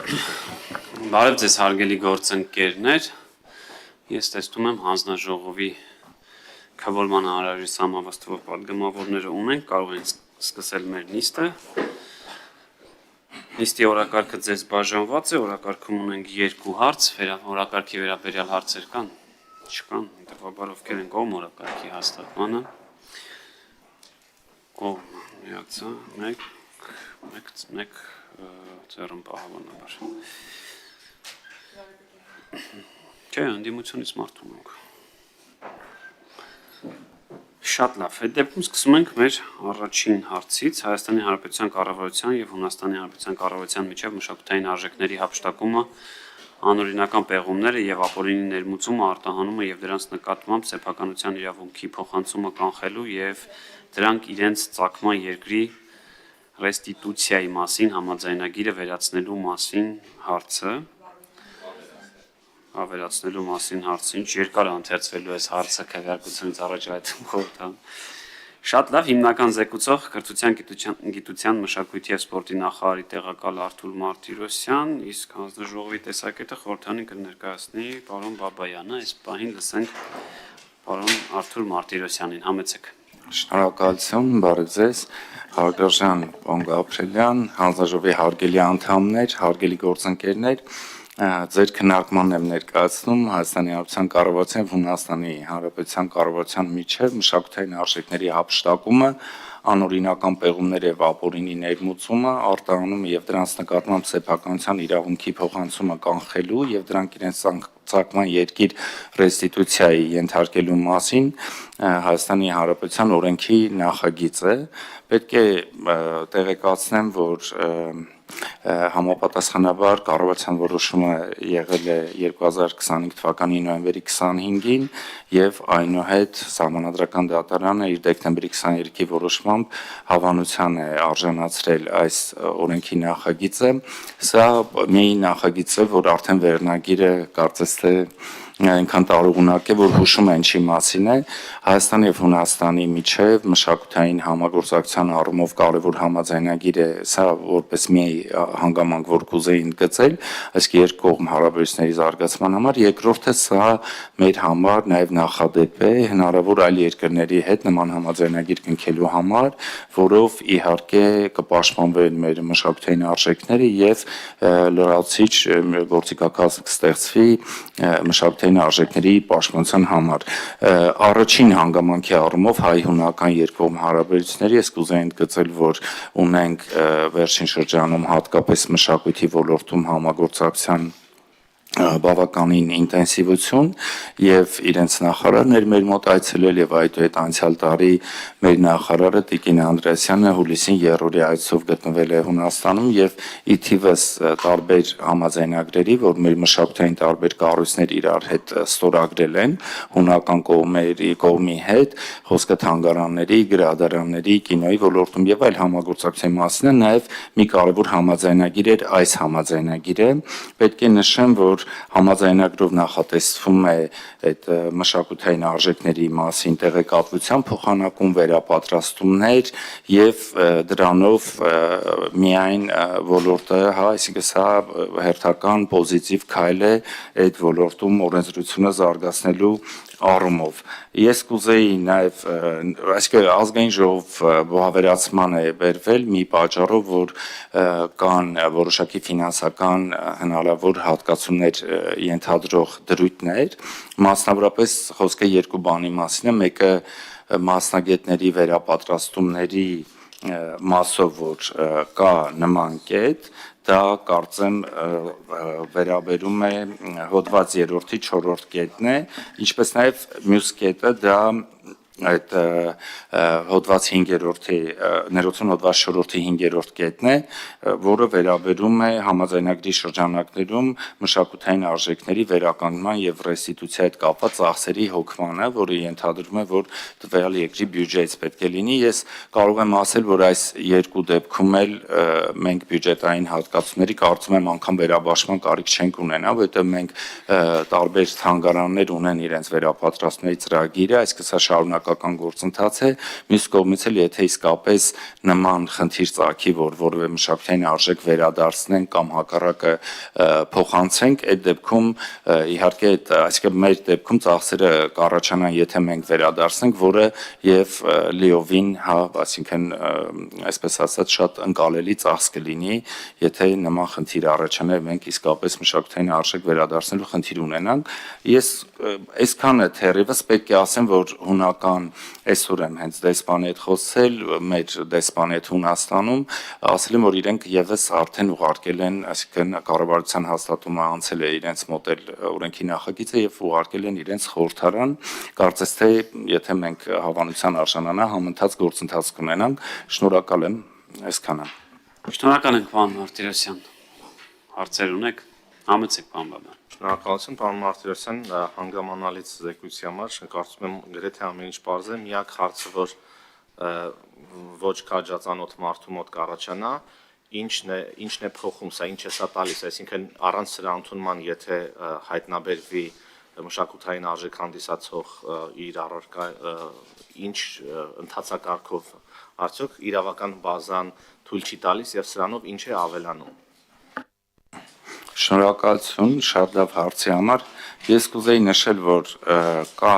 Բարև ձեզ հարգելի գործընկերներ, ես տեսնում եմ հանձնաժողովի քվորման հարավի համավաստով պատգամավորները ունենք, կարող են սկսել մեր նիստը։ Նիստի օրակարգը ձեզ բաժանված է, օրակարգում ունենք երկու հարց, օրակարգի վերաբերյալ հարցեր կան, չկան, հետևաբար ովքեր են կողմ օրակարգի հաստատմանը։ Կողմ միացա, մեկ ձեռն պահավանաբար։ Չէ, ընդդիմությունից մարդում ենք։ Շատ լավ, այդ դեպքում սկսում ենք մեր առաջին հարցից, Հայաստանի Հանրապետության կառավարության եւ Հունաստանի Հանրապետության կառավարության միջև մշակութային արժեքների հափշտակումը, անօրինական պեղումները եւ ապօրինի ներմուծումը, արտահանումը եւ դրանց նկատմամբ սեփականության իրավունքի փոխանցումը կանխելու եւ դրանք իրենց ծագման երկրի ռեստիտուցիայի մասին համաձայնագիրը վերացնելու մասին հարցը։ Ավերացնելու մասին հարցը, ինչ երկար ընթերցվելու այս հարցը քվեարկությունից առաջ այդ խորհրդան։ Շատ լավ, հիմնական զեկուցող կրթության, գիտության, մշակույթի եւ սպորտի նախարարի տեղակալ Արթուր Մարտիրոսյան, իսկ հանձնաժողովի տեսակետը խորհրդանին կներկայացնի պարոն Բաբայանը, այս պահին լսենք պարոն Արթուր Մարտիրոսյանին, համեցեք։ Շնորհակալություն, բարև ձեզ, հարգարժան պարոն Գաբրելյան, հանձնաժողովի հարգելի անդամներ, հարգելի գործընկերներ, ձեր քննարկմանն եմ ներկայացնում Հայաստանի Հանրապետության կառավարության եւ Հունաստանի Հանրապետության կառավարության միջև մշակութային արժեքների հափշտակումը, անօրինական պեղումներ եւ ապօրինի ներմուծումը, արտահանումը եւ դրանց նկատմամբ սեփականության իրավունքի փոխանցումը կանխելու եւ դրանք իրենց ծագման երկիր ռեստիտուցիայի ենթարկելու մասին Հայաստանի Հանրապետության օրենքի նախագիծ է։ Պետք է տեղեկացնեմ, որ համապատասխանաբար կառավարության որոշումը եղել է 2025 թվականի նոյեմբերի 25-ին եւ այնուհետ Սահմանադրական դատարանը իր դեկտեմբերի 23-ի որոշմամբ հավանության է արժանացրել այս օրենքի նախագիծը։ Սա մի նախագիծ է, որ արդեն վերնագիրը կարծես թե այնքան տարողունակ է, որ հուշում են ինչի մասին է։ Հայաստանի եւ Հունաստանի միջև մշակութային համագործակցության առումով կարևոր համաձայնագիր է, սա որպես մի հանգամանք, որ կուզեին գծել, այսինքն երկկողմ հարաբերությունների զարգացման համար, երկրորդը սա մեր համար նաեւ նախադեպ է հնարավոր այլ երկրների հետ նման համաձայնագիր կնքելու համար, որով իհարկե կպաշտպանվեն մեր մշակութային արժեքները եւ լրացիչ գործիքակազմ կստեղծվի մշակութային արժեքների պաշտպանության համար։ Առաջին հանգամանքի առումով հայ-հունական երկկողմ հարաբերությունների ես կուզեի ընդգծել, որ ունենք վերջին շրջանում հատկապես մշակույթի ոլորտում համագործակցության բավականին ինտենսիվություն եւ իրենց նախարարներ մեր մոտ այցելել եւ այդուհետ անցյալ տարի մեր նախարարը Տիկին Անդրեասյանը հուլիսին երրորդի այցով գտնվել է Հունաստանում եւ ի թիվս տարբեր համաձայնագրերի, որ մեր մշակութային տարբեր կառույցներ իրար հետ ստորագրել են հունական կողմի հետ, խոսքը թանգարանների, գրադարանների, կինոյի ոլորտում եւ այլ համագործակցության մասին է, նաեւ մի կարեւոր համաձայնագիր էր այս համաձայնագիրը։ Պետք է նշեմ, որ համաձայնագրով նախատեսվում է այդ մշակութային արժեքների մասին տեղեկատվության փոխանակում, վերապատրաստումներ եւ դրանով միայն ոլորտը, այսինքն սա հերթական պոզիտիվ քայլ է այդ ոլորտում օրենսդրությունը զարգացնելու առումով։ Ես կուզեի նաև, այսինքն ազգային ժողով բավարարացման է բերվել մի պատճառով, որ կան որոշակի ֆինանսական հնարավոր հատկացումներ ենթադրող դրույթներ, մասնավորապես խոսքը երկու բանի մասին է, մեկը մասնագետների վերապատրաստումների մասով, որ կա նման կետ, դա կարծեմ վերաբերում է հոդված 3-րդի 4-րդ կետն է, ինչպես նաև մյուս կետը դա այդ հոդված 5-րդի ներողություն հոդված 4-րդի 5-րդ կետն է, որը վերաբերում է համաձայնագրի շրջանակներում մշակութային արժեքների վերականգնման եւ ռեստիտուցիայի հետ կապված ծախսերի հոգմանը, որը ենթադրում է, որ տվյալ երկրի բյուջեից պետք է լինի։ Ես կարող եմ ասել, որ այս երկու դեպքում էլ մենք բյուջետային հատկացումների կարծում եմ անգամ վերաբաշխման կարիք չենք ունենա, որովհետեւ մենք տարբեր թանգարաններ ունեն իրենց վերապատրաստումների ծրագիրը, այսինքն սա շարունակ որակական գործընթաց է, մյուս կողմից էլ եթե իսկապես նման խնդիր ծագի, որ որևէ մշակութային արժեք վերադարձնենք կամ հակառակը փոխանցենք, այդ դեպքում իհարկե այսինքն մեր դեպքում ծախսերը կառաջանան, եթե մենք վերադարձնենք, որը եւ լիովին, հա, այսինքն այսպես ասած շատ ընկալելի ծախս կլինի, եթե նման խնդիր առաջանա, մենք իսկապես մշակութային արժեք վերադարձնելու խնդիր ունենանք։ Ես այսքանը թերևս պետք է ասեմ, որ հունական այսօր եմ հենց դեսպանի հետ խոսել, մեր դեսպանի հետ Հունաստանում, ասել եմ, որ իրենք եւս արդեն ուղարկել են, այսինքն կառավարության հաստատումը անցել է իրենց մոդել օրենքի նախագիծը եւ ուղարկել են իրենց խորհրդարան, կարծես թե եթե մենք հավանության արժանանա, համընթաց գործընթաց կունենանք։ Շնորհակալ եմ, այսքանը։ Շնորհակալ ենք, պարոն Մարտիրոսյան։ Հարցեր ունեք։ Համեցեք, պարոն Բաբյան։ Շնորհակալություն, պարոն Մարտիրոսյան, հանգամանալից զեկույցի համար։ Կարծում եմ գրեթե ամեն ինչ պարզ է, միակ հարցը, որ ոչ քաջածանոթ մարդու մոտ կառաջանա, ինչն է փոխում, սա ինչ է սա տալիս, այսինքն առանց սրա ընդունման, եթե հայտնաբերվի մշակութային արժեք հանդիսացող իր առարկա ինչ ընթացակարգով արդյոք իրավական բազան թույլ չի տալիս եւ սրանով ինչ է ավելանում։ Շնորհակալություն, շատ լավ հարցի համար։ Ես կուզեի նշել, որ կա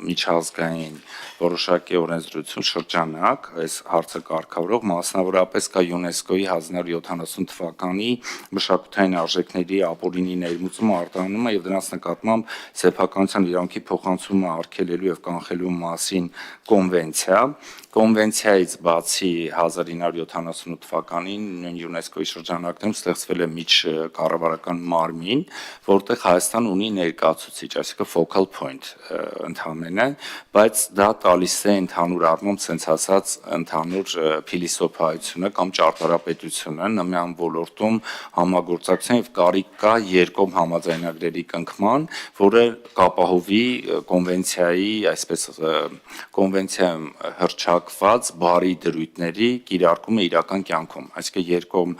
միջազգային որոշակի օրենսդրություն շրջանակ, այս հարցը կարգավորող, մասնավորապես կա ՅՈՒՆԵՍԿՕ-ի 1970 թվականի մշակութային արժեքների ապօրինի ներմուծումը, արտահանումը եւ դրանց նկատմամբ սեփականության իրավունքի փոխանցումը արգելելու եւ կանխելու մասին կոնվենցիա։ Կոնվենցիայից բացի 1978 թվականին նույն ՅՈՒՆԵՍԿՕ-ի շրջանակներում ստեղծվել է միջկառավարական մարմին, որտեղ Հայաստան ունի ներկայացուցիչ, այսինքն focal point ընդհանրապես, բայց դա տալիս է ընդհանուր առմամբ, ցենց ասած, ընդհանուր փիլիսոփայությունը կամ ճարտարապետությունը նման ոլորտում համագործակցության եւ կարիք կա երկկողմ համաձայնագրերի կնքման, որը կապահովի կոնվենցիայի, այսպես կոնվենցիայում հռչակված բարի դրույթների կիրարկումը իրական կյանքում, այսինքն երկկողմ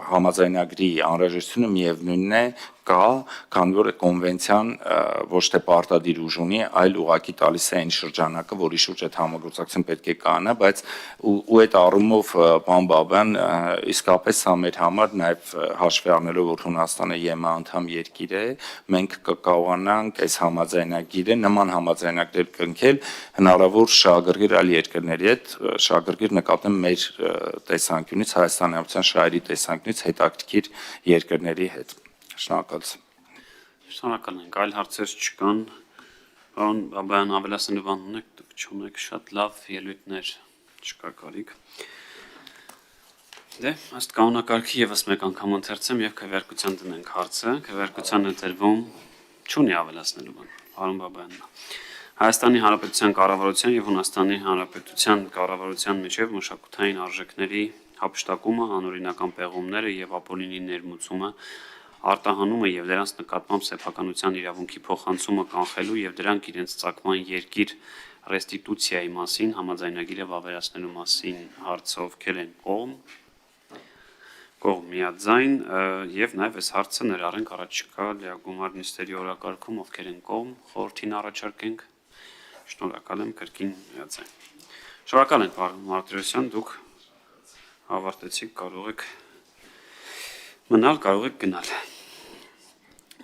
համաձայնագրի անհրաժեշտությունը միևնույնն է կա, քանի որ կոնվենցիան ոչ թե պարտադիր ուժ ունի, այլ ուղղակի տալիս է այն շրջանակը, որի շուրջ այդ համագործակցություն պետք է կանա, բայց ու այդ առումով պարոն Բաբյան, իսկապես սա մեր համար նաև հաշվի առնելով, որ Հունաստանը ԵՄ անդամ երկիր է, մենք կկարողանանք այս համաձայնագիրը, նման համաձայնագրեր կնքել հնարավոր շահագրգիռ այլ երկրների հետ, շահագրգիռ նկատեմ մեր տեսանկյունից, Հայաստանի Հանրապետության շահերի տեսանկյունից հետաքրքիր երկրների հետ։ Շնորհակալություն։ Շնորհակալ ենք, այլ հարցեր չկան։ Պարոն Բաբյան, ավելացնելու բան ունեք, դուք չունեք, շատ լավ ելույթներ, չկա կարիք։ Դե, ըստ կանոնակարգի եւս մեկ անգամ ընթերցեմ եւ քվեարկության դնենք հարցը, քվեարկության ընտրվում չունի ավելացնելու բան, պարոն Բաբյանն։ Հայաստանի Հանրապետության կառավարության եւ Հունաստանի Հանրապետության կառավարության միջև մշակութային արժեքների հափշտակումը, անօրինական պեղումները եւ ապօրինի ներմուծումը, արտահանումը եւ դրանց նկատմամբ սեփականության իրավունքի փոխանցումը կանխելու եւ դրանք իրենց ծագման երկիր ռեստիտուցիայի մասին համաձայնագիրը վավերացնելու մասին հարցը ովքեր են կողմ միաձայն եւ նաեւ այս հարցը ներառենք առաջիկա լիագումար նիստերի օրակարգում ովքեր են կողմ խորհրդին առաջարկենք։ Շնորհակալ եմ, կրկին միաձայն։ Շնորհակալ եմ, պարոն Մարտիրոսյան, դուք ավարտեցիք, կարող եք մնալ, կարող եք գնալ։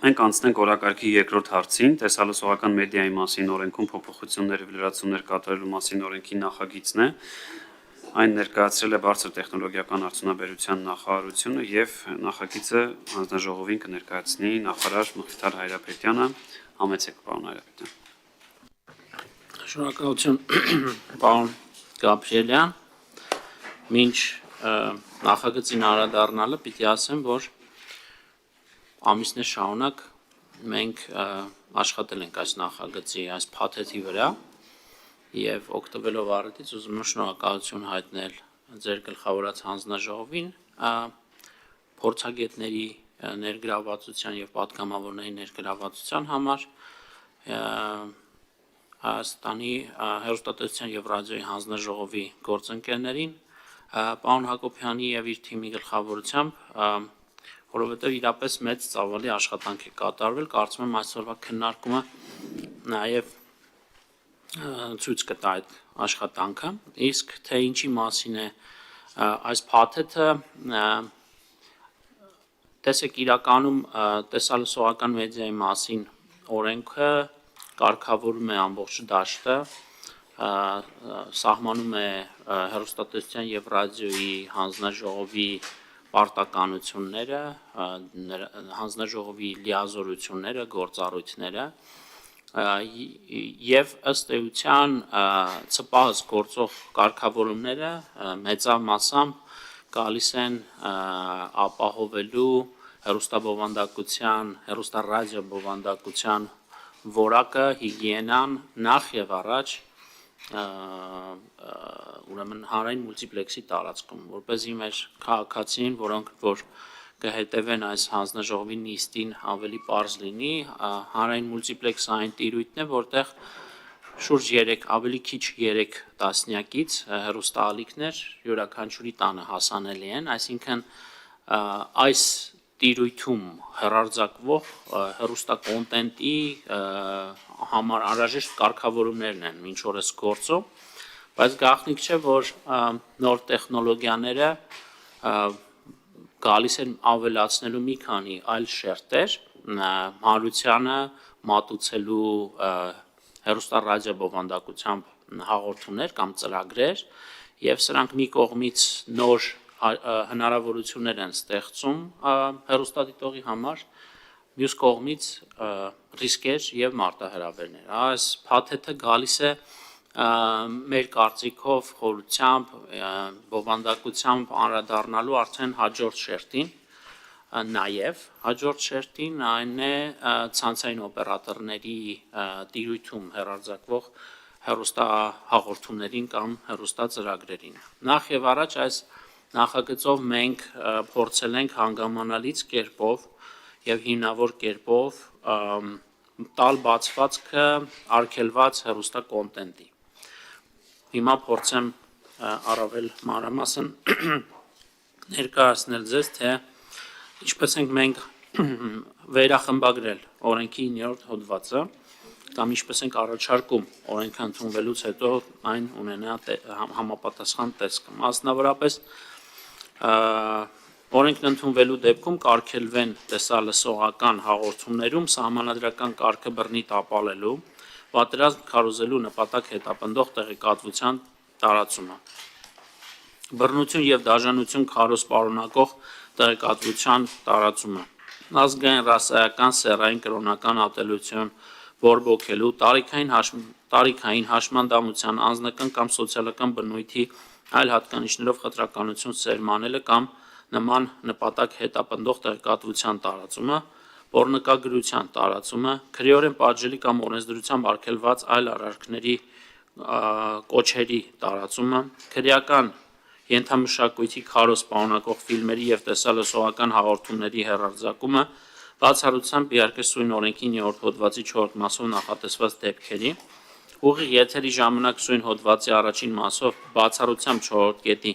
Մենք անցնենք օրակարգի երկրորդ հարցին, տեսալսողական մեդիայի մասին օրենքում փոփոխություններ եւ լրացումներ կատարելու մասին օրենքի նախագիծն է։ Այն ներկայացրել է բարձր տեխնոլոգիական արդյունաբերության նախարարությունը եւ նախագիծը հանձնաժողովին կներկայացնի նախարար Մխիթար Հայրապետյանը։ Համեցեք, պարոն Հայրապետյան։ Շնորհակալություն, պարոն Գաբրիելյան։ Մինչ նախագծին անդրադառնալը պիտի ասեմ, որ ամիսներ շարունակ մենք աշխատել ենք այս նախագծի, այս փաթեթի վրա եւ օգտվելով առիթից ուզում եմ շնորհակալություն հայտնել ձեր գլխավորած հանձնաժողովին, փորձագետների ներգրավվածության եւ պատգամավորների ներգրավվածության համար, Հայաստանի հեռուստատեսության եւ ռադիոյի հանձնաժողովի գործընկերներին, պարոն Հակոբյանի եւ իր թիմի գլխավորությամբ, որովհետեւ իրապես մեծ ծավալի աշխատանք է կատարվել, կարծում եմ այսօրվա քննարկումը նաեւ ցույց կտա այդ աշխատանքը, իսկ թե ինչի մասին է այս փաթեթը, տեսեք իրականում տեսալսողական մեդիայի մասին օրենքը կարգավորում է ամբողջ դաշտը, սահմանում է հեռուստատեսության եւ ռադիոյի հանձնաժողովի պարտականությունները, հանձնաժողովի լիազորությունները, գործառույթները եւ ըստ էության ՑՊԱՀ-ս գործող կարգավորումները մեծամասամբ գալիս են ապահովելու հեռուստաբովանդակության, հեռուստառադիոբովանդակության որակը, հիգիենան նախ եւ առաջ ուրեմն հանրային մուլտիպլեքսի տարածքում, որպեսզի մեր քաղաքացիին, որոնք որ կհետևեն այս հանձնաժողովի նիստին ավելի պարզ լինի, հանրային մուլտիպլեքսը այն տիրույթն է, որտեղ շուրջ 3, ավելի քիչ 3 տասնյակից հեռուստաալիքներ յուրաքանչյուրի տանը հասանելի են, այսինքն այս տիրույթում հեռարձակվող հեռուստակոնտենտի համար անհրաժեշտ կարգավորումներն են մինչ օրս գործով, բայց գաղտնիք չէ, որ նոր տեխնոլոգիաները գալիս են ավելացնելու մի քանի այլ շերտեր, հանրությանը մատուցելու հեռուստառադիոբովանդակությամբ հաղորդումներ կամ ծրագրեր, եւ սրանք մի կողմից նոր հնարավորություններ են ստեղծում հեռուստադիտողի համար, մյուս կողմից ռիսկեր եւ մարտահրավերներ։ Այս փաթեթը գալիս է մեր կարծիքով խորությամբ բովանդակությամբ անդրադառնալու արդեն հաջորդ շերտին, նաեւ հաջորդ շերտին այն է ցանցային օպերատորների տիրույթում հեռարձակվող հեռուստահաղորդումներին կամ հեռուստածրագրերին։ Նախ եւ առաջ այս նախագծով մենք փորձել ենք հանգամանալից կերպով եւ հիմնավոր կերպով տալ բացվածքը արգելված հեռուստակոնտենտի։ Հիմա փորձեմ առավել մանրամասն ներկայացնել ձեզ, թե ինչպես ենք մենք վերախմբագրել օրենքի 9-րդ հոդվածը կամ ինչպես ենք առաջարկում օրենքը ընդունվելուց հետո այն ունենա համապատասխան տեսք։ Մասնավորապես օրենքն ընդունվելու դեպքում կարգելվեն տեսալսողական հաղորդումներում սահմանադրական կարգը բռնի տապալելու, պատերազմ քարոզելու նպատակ հետապնդող տեղեկատվության տարածումը, բռնություն եւ դաժանություն քարոզ պարունակող տեղեկատվության տարածումը, ազգային, ռասայական, սեռային, կրոնական ատելություն բորբոքելու, տարիքային հաշմանդամության, անձնական կամ սոցիալական բնույթի այլ հատկանիշներով խտրականություն սերմանելը կամ նման նպատակ հետապնդող տեղեկատվության տարածումը, պոռնկագրության տարածումը, քրեորեն պատժելի կամ օրենսդրությամբ արգելված այլ արարքների կոչերի տարածումը, քրեական ենթամշակույթի քարոզ պարունակող ֆիլմերի եւ տեսալսողական հաղորդումների հեռարձակումը, բացառությամբ իհարկե սույն օրենքի 9-րդ հոդվածի 4-րդ մասով նախատեսված դեպքերի, ուղիղ եթերի ժամանակ սույն հոդվածի առաջին մասով բացառությամբ 4-րդ կետի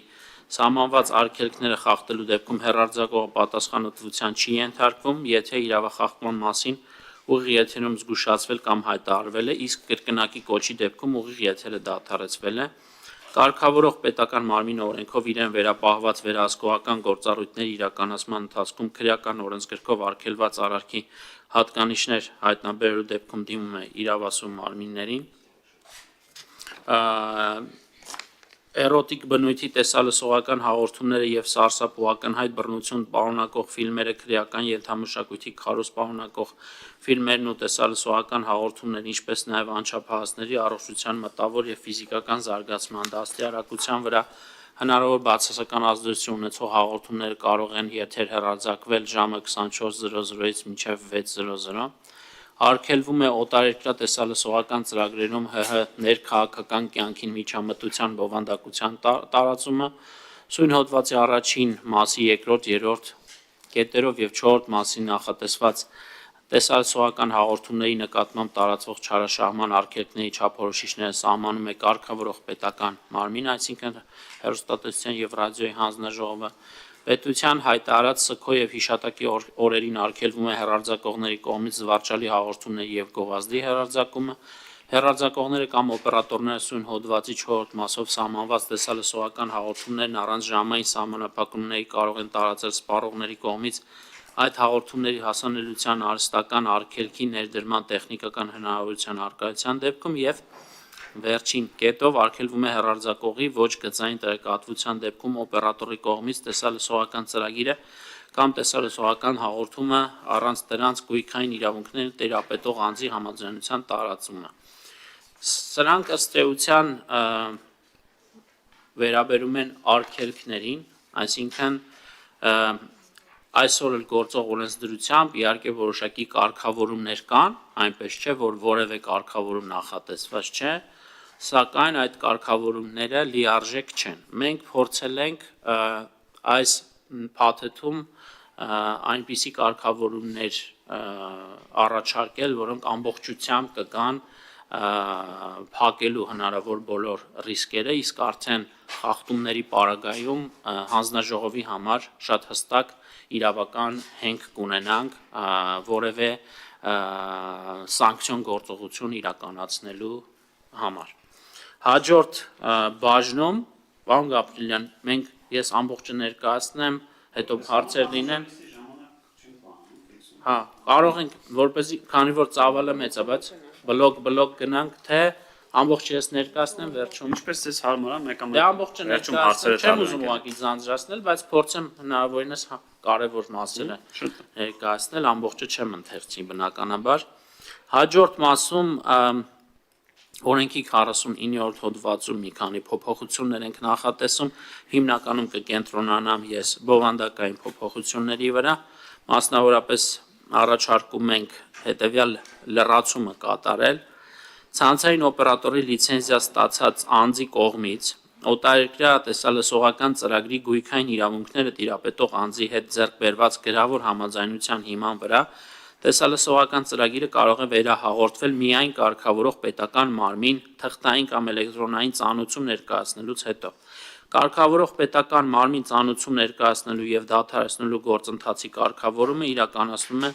սահմանված արգելքները խախտելու դեպքում հեռարձակողը պատասխանատվության չի ենթարկվում, եթե իրավախախտման մասին ուղիղ եթերում զգուշացվել կամ հայտարարվել է, իսկ կրկնակի կոչի դեպքում ուղիղ եթերը դադարեցվել է, կարգավորող պետական մարմինը օրենքով իրեն վերապահված վերահսկողական գործառույթների իրականացման ընթացքում քրեական օրենսգրքով արգելված արարքի հատկանիշներ հայտնաբերելու դեպքում դիմում է իրավասու մարմիններին, էրոտիկ բնույթի տեսալսողական հաղորդումները եւ սարսափողական հայտ բռնություն պարունակող ֆիլմերը, քրեական ենթամշակույթի քարոզ պարունակող ֆիլմերն ու տեսալսողական հաղորդումները, ինչպես նաեւ անչափահասների առողջության մտավոր եւ ֆիզիկական զարգացման դաստիարակության վրա հնարավոր բացասական ազդեցություն ունեցող հաղորդումները կարող են եթեր հեռարձակվել ժամը 24:00-ից մինչև 6:00, արգելվում է օտարերկրյա տեսալսողական ծրագրերում ՀՀ ներքաղաքական կյանքին միջամտության բովանդակության տարածումը, սույն հոդվածի առաջին մասի 2-րդ, 3-րդ կետերով եւ 4-րդ մասի նախատեսված տեսալսողական հաղորդումների նկատմամբ տարածվող չարաշահման արգելքների չափորոշիչները սահմանում է կարգավորող պետական մարմին, այսինքն հեռուստատեսության եւ ռադիոյի հանձնաժողովը, պետության հայտարարած սգո եւ հիշատակի օրերին արգելվում է հեռարձակողների կողմից զվարճալի հաղորդումների եւ գովազդի հեռարձակումը, Հեռարձակողները կամ օպերատորները սույն հոդվածի 4-րդ մասով սահմանված տեսալսողական հաղորդումներն առանց ժամային սահմանափակումների կարող են տարածել սպառողների կողմից այդ հաղորդումների հասանելիության արհեստական արգելքի ներդրման տեխնիկական հնարավորության առկայության դեպքում եւ վերջին կետով արգելվում է հեռարձակողի ոչ գծային տեղեկատվության դեպքում օպերատորի կողմից տեսալսողական ծրագիրը կամ տեսալսողական հաղորդումը առանց դրանց գույքային իրավունքները տիրապետող անձի համաձայնության տարածումը։ Սրանք ըստ էության վերաբերում են արգելքներին, այսինքն այսօր էլ գործող օրենսդրությամբ իհարկե որոշակի կարգավորումներ կան, այնպես չէ, որ որևէ կարգավորում նախատեսված չէ, սակայն այդ կարգավորումները լիարժեք չեն։ Մենք փորձել ենք այս փաթեթում այնպիսի կարգավորումներ առաջարկել, որոնք ամբողջությամբ կգան փակելու հնարավոր բոլոր ռիսկերը, իսկ արդեն խախտումների պարագայում հանձնաժողովի համար շատ հստակ իրավական հենք կունենանք որևէ սանկցիոն գործողություն իրականացնելու համար։ Հաջորդ բաժնում, պարոն Գաբրիելյան, ես ամբողջը ներկայացնեմ, հետո հարցեր լինեն։ Հա, կարող ենք, որպեսզի, քանի որ ծավալը մեծ է, բայց բլոկ գնանք, թե ամբողջը ես ներկայացնեմ, վերջում։ Ինչպես ես հարմար եմ, եկամ Դե ամբողջը ներկայացնեմ, չեմ ուզում ուղղակի ձանձրացնել, բայց փորձեմ հնարավորինս կարևոր մասերը ներկայացնել, ամբողջը չեմ ընթերցի բնականաբար։ Հաջորդ մասում օրենքի 49-րդ հոդվածում մի քանի փոփոխություններ ենք նախատեսում, հիմնականում կկենտրոնանամ ես բովանդակային փոփոխությունների վրա, մասնավորապես առաջարկում ենք հետևյալ լրացումը կատարել, ցանցային օպերատորի լիցենզիա ստացած անձի կողմից օտարերկրյա տեսալսողական ծրագրի գույքային իրավունքները տիրապետող անձի հետ ձեռք բերված գրավոր համաձայնության հիման վրա տեսալսողական ծրագիրը կարող է վերահաղորդվել միայն կարգավորող պետական մարմին թղթային կամ էլեկտրոնային ծանուցում ներկայացնելուց հետո։ Կարգավորող պետական մարմին ծանուցում ներկայացնելու եւ դադարեցնելու գործընթացի կարգավորումը իրականացնում է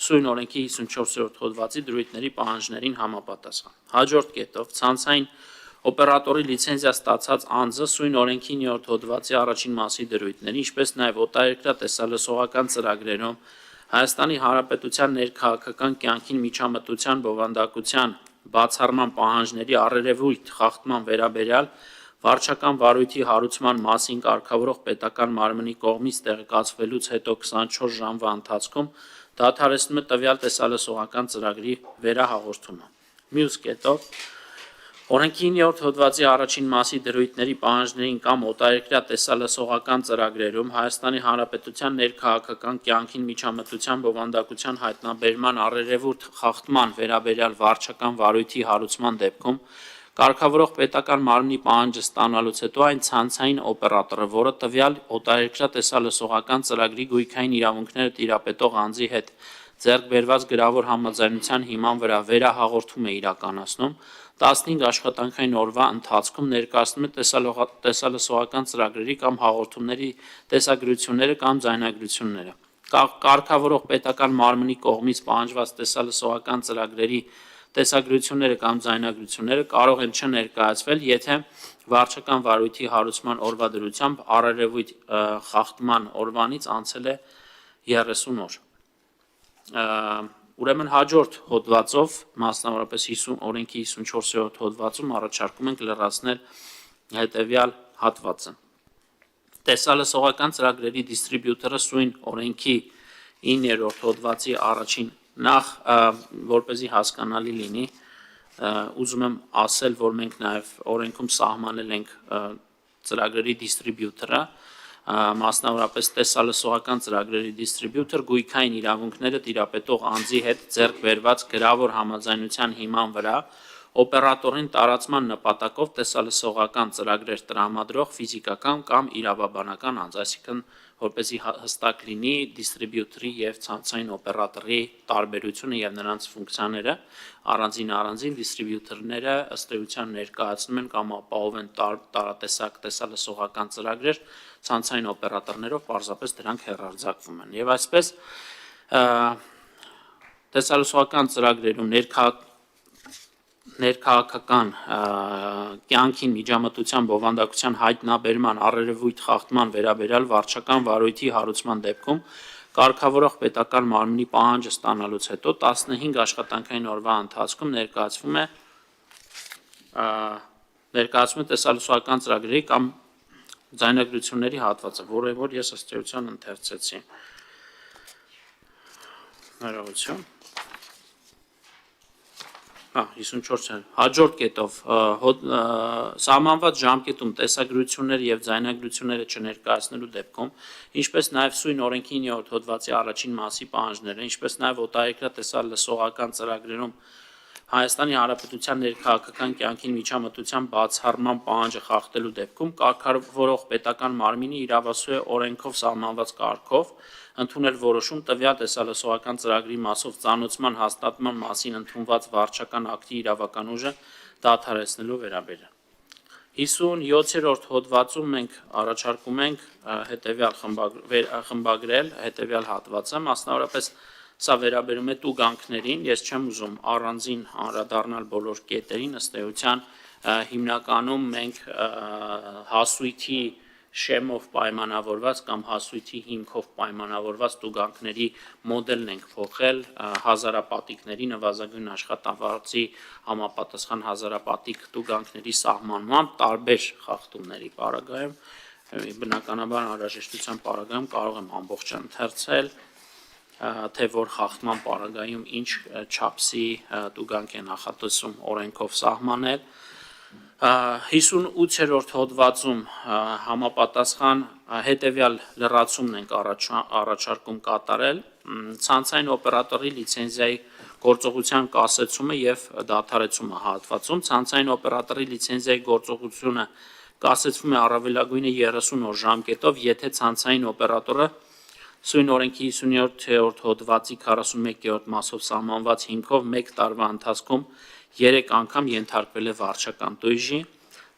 սույն օրենքի 54-րդ հոդվածի դրույթների պահանջներին համապատասխան։ Հաջորդ կետով ցանցային օպերատորի լիցենզիա ստացած անձը սույն օրենքի 9-րդ հոդվածի առաջին մասի դրույթների, ինչպես նաեւ օտարերկրյա տեսալսողական ծրագրերում Հայաստանի Հանրապետության ներքաղաքական կյանքին միջամտության բովանդակության բացառման պահանջների առերևույթ խախտման վերաբերյալ վարչական վարույթի հարուցման մասին կարգավորող պետական մարմնի կողմից տեղեկացվելուց հետո 24 ժամվա ընթացքում դադարեցնում է տվյալ տեսալսողական ծրագրի վերահաղորդումը։ Մյուս կետով օրենքի 9-րդ հոդվածի առաջին մասի դրույթների պահանջներին կամ օտարերկրյա տեսալսողական ծրագրերում Հայաստանի Հանրապետության ներքաղաքական կյանքին միջամտության բովանդակության հայտնաբերման առերևույթ խախտման վերաբերյալ վարչական վարույթի հարուցման դեպքում կարգավորող պետական մարմնի պահանջը ստանալուց հետո այն ցանցային օպերատորը, որը տվյալ օտարերկրյա տեսալսողական ծրագրի գույքային իրավունքները տիրապետող անձի հետ ձեռք բերված գրավոր համաձայնության հիման վրա վերահաղորդում է իրականացնում, 15 աշխատանքային օրվա ընթացքում ներկայացնում է տեսալսողական ծրագրերի կամ հաղորդումների տեսագրությունները կամ ձայնագրությունները։ Կարգավորող պետական մարմնի կողմից պահանջված տեսալսողական ծրագրերի տեսագրությունները կամ ձայնագրությունները կարող են չներկայացվել, եթե վարչական վարույթի հարուցման օրվա դրությամբ առերևույթ խախտման օրվանից անցել է 30 օր։ Ուրեմն հաջորդ հոդվածով, մասնավորապես օրենքի 54-րդ հոդվածում առաջարկում ենք լրացնել հետևյալ հատվածը։ Տեսալսողական ծրագրերի դիստրիբյուտորը սույն օրենքի 9-րդ հոդվածի առաջին նախ որպեսզի հասկանալի լինի, ուզում եմ ասել, որ մենք նաև օրենքում սահմանել ենք ծրագրերի դիստրիբյուտորը, մասնավորապես տեսալսողական ծրագրերի դիստրիբյուտոր գույքային իրավունքները տիրապետող անձի հետ ձեռք բերված գրավոր համաձայնության հիման վրա օպերատորին տարածման նպատակով տեսալսողական ծրագրեր տրամադրող ֆիզիկական կամ իրավաբանական անձ, այսինքն որպեսզի հստակ լինի դիստրիբյուտորի եւ ցանցային օպերատորի տարբերությունը եւ նրանց ֆունկցիաները, առանձին դիստրիբյուտորները ըստ էության ներկայացնում են կամ ապահով են տարատեսակ տեսալսողական ծրագրեր, ցանցային օպերատորներով պարզապես դրանք հեռարձակվում են։ Եվ այսպես տեսալսողական ծրագրերում ներքաղաքական կյանքին միջամտության բովանդակության հայտնաբերման առերևույթ խախտման վերաբերյալ վարչական վարույթի հարուցման դեպքում կարգավորող պետական մարմնի պահանջը ստանալուց հետո 15 աշխատանքային օրվա ընթացքում ներկայացվում է տեսալուսական ծրագրերի կամ ձայնագրությունների հատվածը, որը որ ես ըստ էության ընթերցեցի։ Ներողություն։ 54 հաջորդ կետով սահմանված ժամկետում տեսագրությունները եւ ձայնագրությունները չներկայացնելու դեպքում, ինչպես նաեւ սույն օրենքի 9-րդ հոդվածի առաջին մասի պահանջները, ինչպես նաեւ օտարերկրյա տեսալսողական ծրագրերում Հայաստանի Հանրապետության ներքաղաքական կյանքին միջամտության բացառման պահանջը խախտելու դեպքում կարգավորող պետական մարմինը իրավասու է օրենքով սահմանված կարգով ընդունել որոշում տվյալ տեսալսողական ծրագրի մասով ծանոթման հաստատման մասին ընդունված վարչական ակտի իրավական ուժը դադարեցնելու վերաբերյալ։ 57-րդ հոդվածում մենք առաջարկում ենք հետևյալ խմբագրել հետևյալ հատվածը, մասնավորապես սա վերաբերում է տուգանքներին, ես չեմ ուզում առանձին անդրադառնալ բոլոր կետերին, ըստ էության հիմնականում մենք հասույթի շեմով պայմանավորված կամ հասույթի հիմքով պայմանավորված տուգանքների մոդելն ենք փոխել հազարապատիկների նվազագույն աշխատավարձի համապատասխան հազարապատիկ տուգանքների սահմանմամբ տարբեր խախտումների պարագայում, բնականաբար անհրաժեշտության պարագայում կարող եմ ամբողջ ընթերցել, թե որ խախտման պարագայում ինչ չափսի տուգանք է նախատեսում օրենքով սահմանել։ 58-րդ հոդվածում համապատասխան հետևյալ լրացումն ենք առաջարկում կատարել ցանցային օպերատորի լիցենզիայի գործողության կասեցումը եւ դադարեցումը հատվածում ցանցային օպերատորի լիցենզիայի գործողությունը կասեցվում է առավելագույնը 30 օր ժամկետով, եթե ցանցային օպերատորը սույն օրենքի 57-րդ հոդվածի 41-րդ մասով սահմանված հիմքով 1 տարվա ընթացքում 3 անգամ ենթարկվել է վարչական տույժի,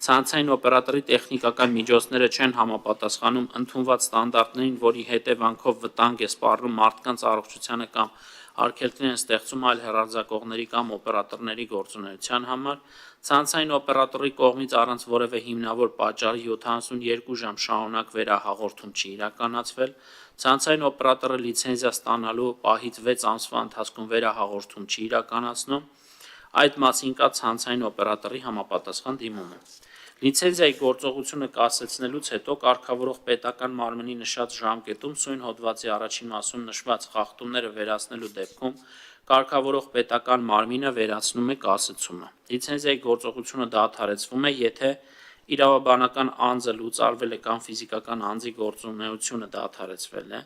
ցանցային օպերատորի տեխնիկական միջոցները չեն համապատասխանում ընդունված ստանդարտներին, որի հետևանքով վտանգ է սպառնում մարդկանց առողջությանը կամ արգելքներ են ստեղծում այլ հեռարձակողների կամ օպերատորների գործունեության համար, ցանցային օպերատորի կողմից առանց որևէ հիմնավոր պատճառի 72 ժամ շարունակ վերահաղորդում չի իրականացվել, ցանցային օպերատորը լիցենզիա ստանալու պահից 6 ամսվա ընթացքում վերահաղորդում չի իրականացնում, այդ մասին կա ցանցային օպերատորի համապատասխան դիմումը։ Լիցենզիայի գործողությունը կասեցնելուց հետո կարգավորող պետական մարմնի նշած ժամկետում սույն հոդվածի առաջին մասում նշված խախտումները վերացնելու դեպքում կարգավորող պետական մարմինը վերացնում է կասեցումը։ Լիցենզիայի գործողությունը դադարեցվում է, եթե իրավաբանական անձը լուծարվել է կամ ֆիզիկական անձի գործունեությունը դադարեցվել է,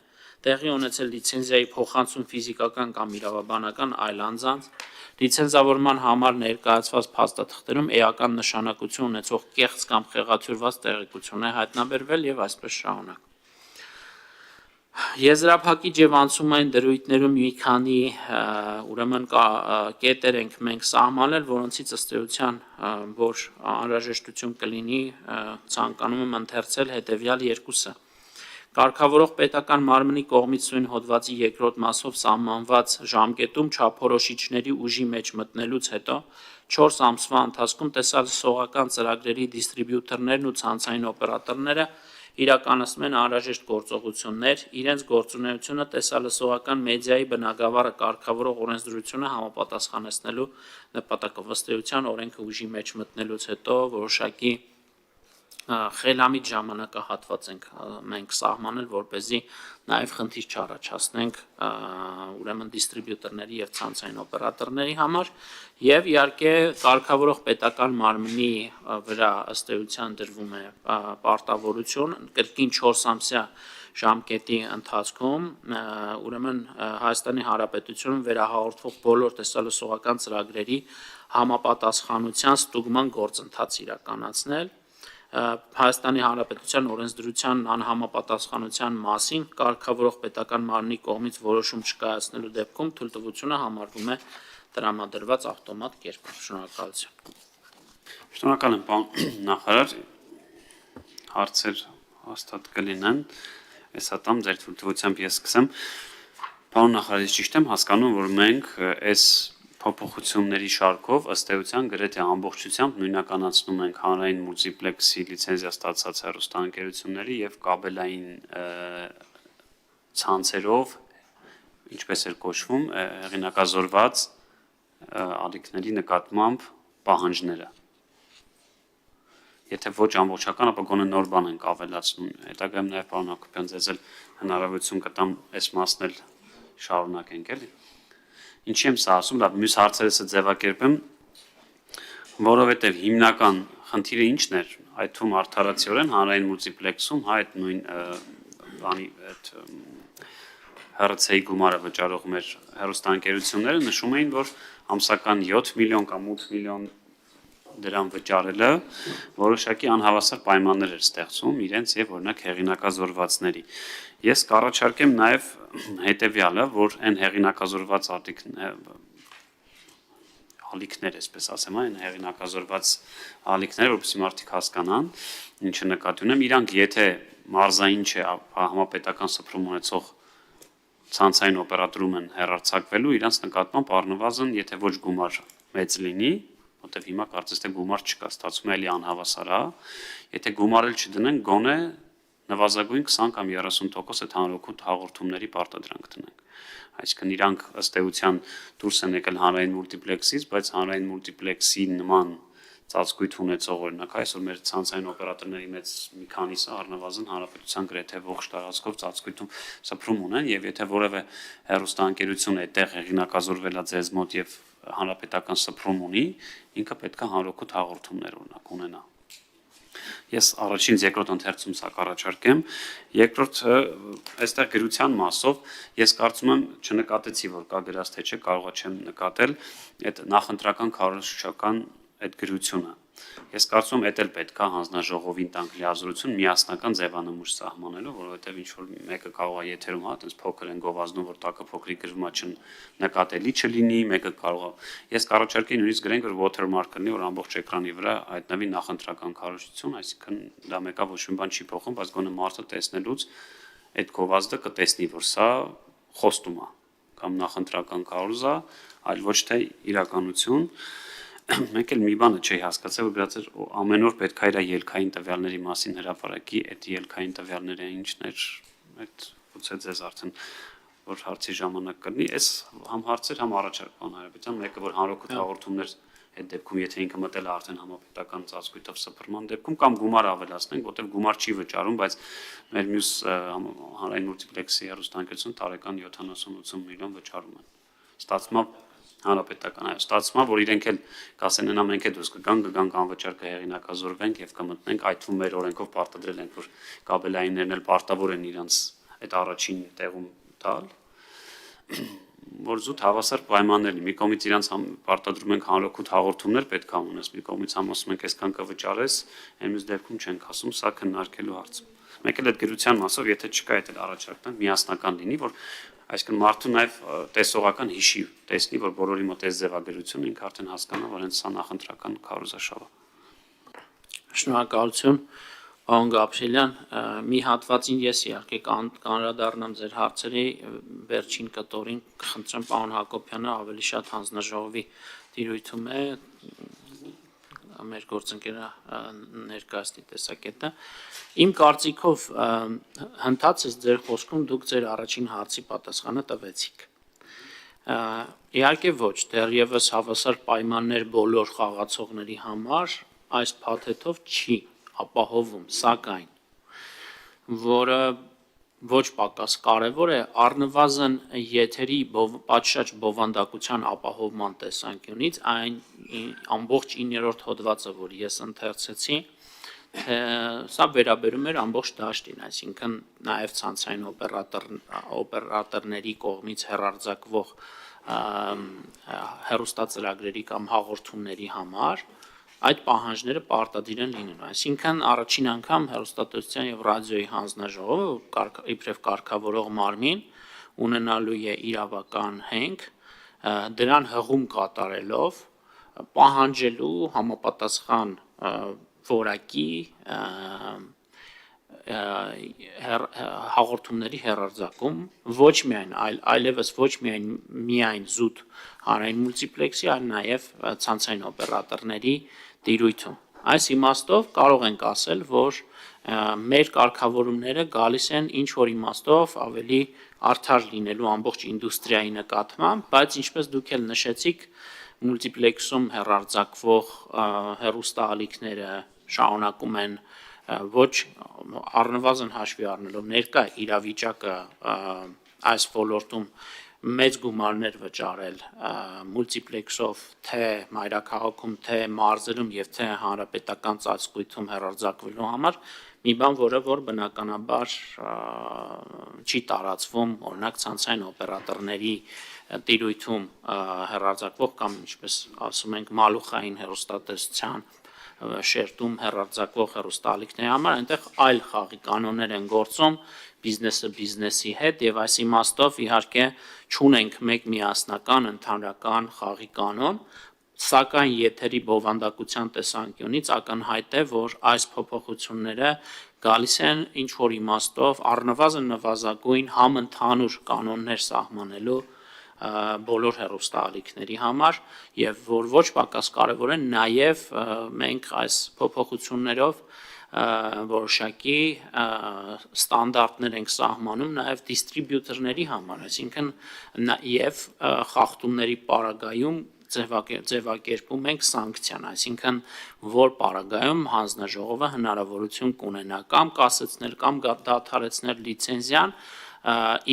տեղի ունեցել լիցենզիայի փոխանցում ֆիզիկական կամ իրավաբանական այլ անձանց, լիցենզավորման համար ներկայացված փաստաթղթերում էական նշանակություն ունեցող կեղծ կամ խեղաթյուրված տեղեկություն է հայտնաբերվել եւ այսպես շարունակ։ Եզրափակիչ եւ անցումային դրույթներում մի քանի ուրեմն կետեր ենք մենք սահմանել, որոնցից ըստ էության որ անհրաժեշտություն կլինի ցանկանում եմ ընթերցել հետեւյալ երկուսը։ Կարգավորող պետական մարմնի կողմից սույն հոդվածի երկրորդ մասով սահմանված ժամկետում չափորոշիչների ուժի մեջ մտնելուց հետո 4 ամսվա ընթացքում տեսալսողական ծրագրերի դիստրիբյուտորներն ու ցանցային օպերատորները իրականացնում են անհրաժեշտ գործողություններ, իրենց գործունեությունը տեսալսողական մեդիայի բնագավառը կարգավորող օրենսդրությունը համապատասխանեցնելու նպատակով ըստ էության օրենքը ուժի մեջ մտնելուց հետո որոշակի խելամիտ ժամանակահատված ենք մենք սահմանել, որպեսզի նաև խնդիր չառաջացնենք ուրեմն դիստրիբյուտորների եւ ցանցային օպերատորների համար եւ իհարկե կարգավորող պետական մարմնի վրա ըստ էության դրվում է պարտավորություն կրկին 4 ամսյա ժամկետի ընթացքում ուրեմն Հայաստանի Հանրապետությունում վերահաղորդվող բոլոր տեսալսողական ծրագրերի համապատասխանության ստուգման գործընթաց իրականացնել Հայաստանի Հանրապետության օրենսդրության անհամապատասխանության մասին կարգավորող պետական մարմնի կողմից որոշում չկայացնելու դեպքում թույլտվությունը համարվում է տրամադրված ավտոմատ կերպով։ Շնորհակալություն։ Շնորհակալ եմ, պարոն նախարար, հարցեր հաստատ կլինեն, այս հատամ ձեր թույլտվությամբ ես սկսեմ։ Պարոն նախարար, ես ճիշտ եմ հասկանում, որ մենք այս փոփոխությունների շարքով ըստ էության գրեթե ամբողջությամբ նույնականացնում ենք հանրային մուլտիպլեքսի լիցենզիա ստացած հեռուստաընկերությունների եւ կաբելային ցանցերով, ինչպես էր կոչվում, հեղինակազորված ալիքների նկատմամբ պահանջները։ Եթե ոչ ամբողջական, ապա գոնե նոր բան ենք ավելացնում։ Հետագայում նաև պարոն Հակոբյան, ձեզ էլ հնարավորություն կտամ այս մասն էլ շարունակենք, էլի։ Ինչի եմ սա ասում, լավ, մյուս հարցերս ձևակերպեմ, որովհետև հիմնական խնդիրը ինչն էր, այդ թվում արդարացիորեն հանրային մուլտիպլեքսում, հա, այդ նույն բանի այդ հեռացեի գումարը վճարող մեր հեռուստաընկերությունները նշում էին, որ ամսական 7 միլիոն կամ 8 միլիոն դրամ վճարելը որոշակի անհավասար պայմաններ էր ստեղծում իրենց եւ օրինակ հեղինակազորվածների։ Ես կառաջարկեմ նաեւ հետեւյալը, որ այն հեղինակազորված ալիքներ, այսպես ասեմ, այն հեղինակազորված ալիքները, որովհետեւ մարդիկ հասկանան, ինչը նկատի ունեմ, իրանք եթե մարզային չէ, համապետական սփռում ունեցող ցանցային օպերատորում են հեռարձակվելու, իրանք նկատմամբ առնվազն, եթե ոչ գումար մեծ լինի, որտեվ հիմա կարծես թե գումար չկա, ստացվում է էլի անհավասար, հա, եթե գումար էլ չդնենք, գոնե նվազագույն 20 կամ 30% այդ հանրօգուտ հաղորդումների պարտադրանք տնենք։ Այսինքն իրանք ըստ էության դուրս են եկել հանրային մուլտիպլեքսից, բայց հանրային մուլտիպլեքսի նման ծածկույթ ունեցող օրինակ այսօր մեր ցանցային օպերատորների մեծ մի քանիսը առնվազն հանրապետության գրեթե ողջ տարածքով ծածկույթում սփռում ունեն եւ եթե որևէ հեռուստաընկերություն այդտեղ հեղինակազորվել է ձեզ մոտ եւ հանրապետական սփռում ունի, ինքը պետք է հանրօգուտ հաղորդումներ օրինակ ունենա։ Ես առաջին երկրորդ ընթերցում սա կառաջարկեմ, երկրորդը այստեղ գրության մասով ես կարծում եմ չնկատեցի, որ կա գրած թե չէ, կարողա չեմ նկատել այդ նախընտրական քարոզչական այդ գրությունը։ Ես կարծում եմ, դա էլ պետք է հանձնաժողովին տանք լիազորություն միասնական ձևանմուշ սահմանելու, որովհետև ինչ որ մեկը կարող է եթերում հա, այդպես փոքր են գովազդում, որ տակը փոքրիկ գրվում է չնկատելի չլինի, մեկը կարող է։ Ես կառաջարկեի նույնիսկ գրենք, որ watermark լինի, որ ամբողջ էկրանի վրա հայտնվի նախընտրական քարոզչություն, այսինքն դա մեկը ոչ մի բան չի փոխում, բայց գոնե մարդը տեսնելուց այդ գովազդը կտեսնի, որ սա խոստում է կամ նախընտրական քարոզ է, այլ ոչ թե իրականություն։ Մեկ էլ մի բանը չի հասկացել, որ գրած էր ամեն օր պետք է իր ելքային տվյալների մասին հրապարակի, այդ ելքային տվյալները ինչն էր, այդ գուցե ձեզ արդեն որ հարցի ժամանակ կլինի, այս համ հարցեր, համ առաջարկան Հայաստան, մեկը որ հանրօգուտ հաղորդումներ այդ դեպքում եթե ինքը մտել է արդեն համապետական ծածկույթով սփռման դեպքում կամ գումար ավելացնենք, որտեղ գումար չի վճարում, բայց մեր մյուս հանրային մուլտիպլեքսի հեռուստաընկերություն տարեկան 70-80 միլիոն վճարում են։ Ստացվում է հանրապետական այո, ստացվում է, որ իրենք էլ կասեն նա մենք է դուրս կգանք անվճար կհեղինակազորվենք եւ կմտնենք, այդ թվում մեր օրենքով պարտադրել ենք, որ կաբելայիններն էլ պարտավոր են իրանց այդ առաջին տեղում տալ, որ զուտ հավասար պայմաններ լինի։ Մի կողմից իրանց պարտադրում ենք հանրօգուտ հաղորդումներ պետք է ունես, մի կողմից ասում ենք այսքան կվճարես, այն մյուս դեպքում չենք ասում, սա քննարկելու հարց։ Մեկ էլ այդ գրության մասով, եթե չկա այդ առաջարկն միասնական լինի, որ այսինքն մարդու նաև տեսողական հիշի տեսնի, որ բոլորի մոտ այս ձևագրությունը ինքը արդեն հասկանա, որ հենց սա նախընտրական քարոզաշավ է։ Շնորհակալություն, պարոն Գաբրիելյան, մի հատվածին ես իհարկե կանրադառնամ ձեր հարցերի վերջին կտորին, կխնդրեմ պարոն Հակոբյանը ավելի շատ հանձնաժողովի տիրույթում է մեր գործընկերը ներկայացնի տեսակետը։ Իմ կարծիքով հնդածս ձեր խոսքում դուք ձեր առաջին հարցի պատասխանը տվեցիք։ Իհարկե ոչ, դեռևս հավասար պայմաններ բոլոր խաղացողների համար այս փաթեթով չի ապահովում, սակայն որը ոչ պակաս կարևոր է, առնվազն եթերի պատշաճ բովանդակության ապահովման տեսանկյունից այն ամբողջ 9-րդ հոդվածը, որ ես ընթերցեցի, սա վերաբերում էր ամբողջ դաշտին, այսինքն նաև ցանցային օպերատորների կողմից հեռարձակվող հեռուստածրագրերի կամ հաղորդումների համար այդ պահանջները պարտադիր են լինելու, այսինքն առաջին անգամ հեռուստատեսության եւ ռադիոյի հանձնաժողովը իբրև կարգավորող մարմին ունենալու է իրավական հենք դրան հղում կատարելով պահանջելու համապատասխան որակի հաղորդումների հեռարձակում ոչ միայն այլևս ոչ միայն զուտ հանրային մուլտիպլեքսի, այլ նաև ցանցային օպերատորների տիրույթում։ Այս իմաստով կարող ենք ասել, որ մեր կարգավորումները գալիս են ինչ որ իմաստով ավելի արդար լինելու ամբողջ ինդուստրիայի նկատմամբ, բայց ինչպես դուք էլ նշեցիք, մուլտիպլեքսում հեռարձակվող հեռուստաալիքները շարունակում են ոչ առնվազն հաշվի առնելով ներկա իրավիճակը այս ոլորտում մեծ գումարներ վճարել մուլտիպլեքսով թե մայրաքաղաքում, թե մարզերում եւ թե հանրապետական ծածկույթում հեռարձակվելու համար մի բան, որը որ բնականաբար չի տարածվում օրինակ ցանցային օպերատորների տիրույթում հեռարձակվող կամ ինչպես ասում ենք մալուխային հեռուստատեսության շերտում հեռարձակվող հեռուստաալիքների համար այնտեղ այլ խաղի կանոններ են գործում բիզնեսը բիզնեսի հետ եւ այս իմաստով իհարկե չունենք մեկ միասնական ընդհանրական խաղի կանոն, սակայն եթերի բովանդակության տեսանկյունից ակնհայտ է, որ այս փոփոխությունները գալիս են ինչ որ իմաստով առնվազն նվազագույն համընդհանուր կանոններ սահմանելու բոլոր հեռուստաալիքների համար եւ որ ոչ պակաս կարեւոր է նաեւ մենք այս փոփոխություններով որոշակի ստանդարտներ ենք սահմանում նաեւ դիստրիբյուտորների համար, այսինքն եւ խախտումների պարագայում ձևակերպում ենք սանկցիան, այսինքն որ պարագայում հանձնաժողովը հնարավորություն կունենա կամ կասեցնել կամ դադարեցնել լիցենզիան,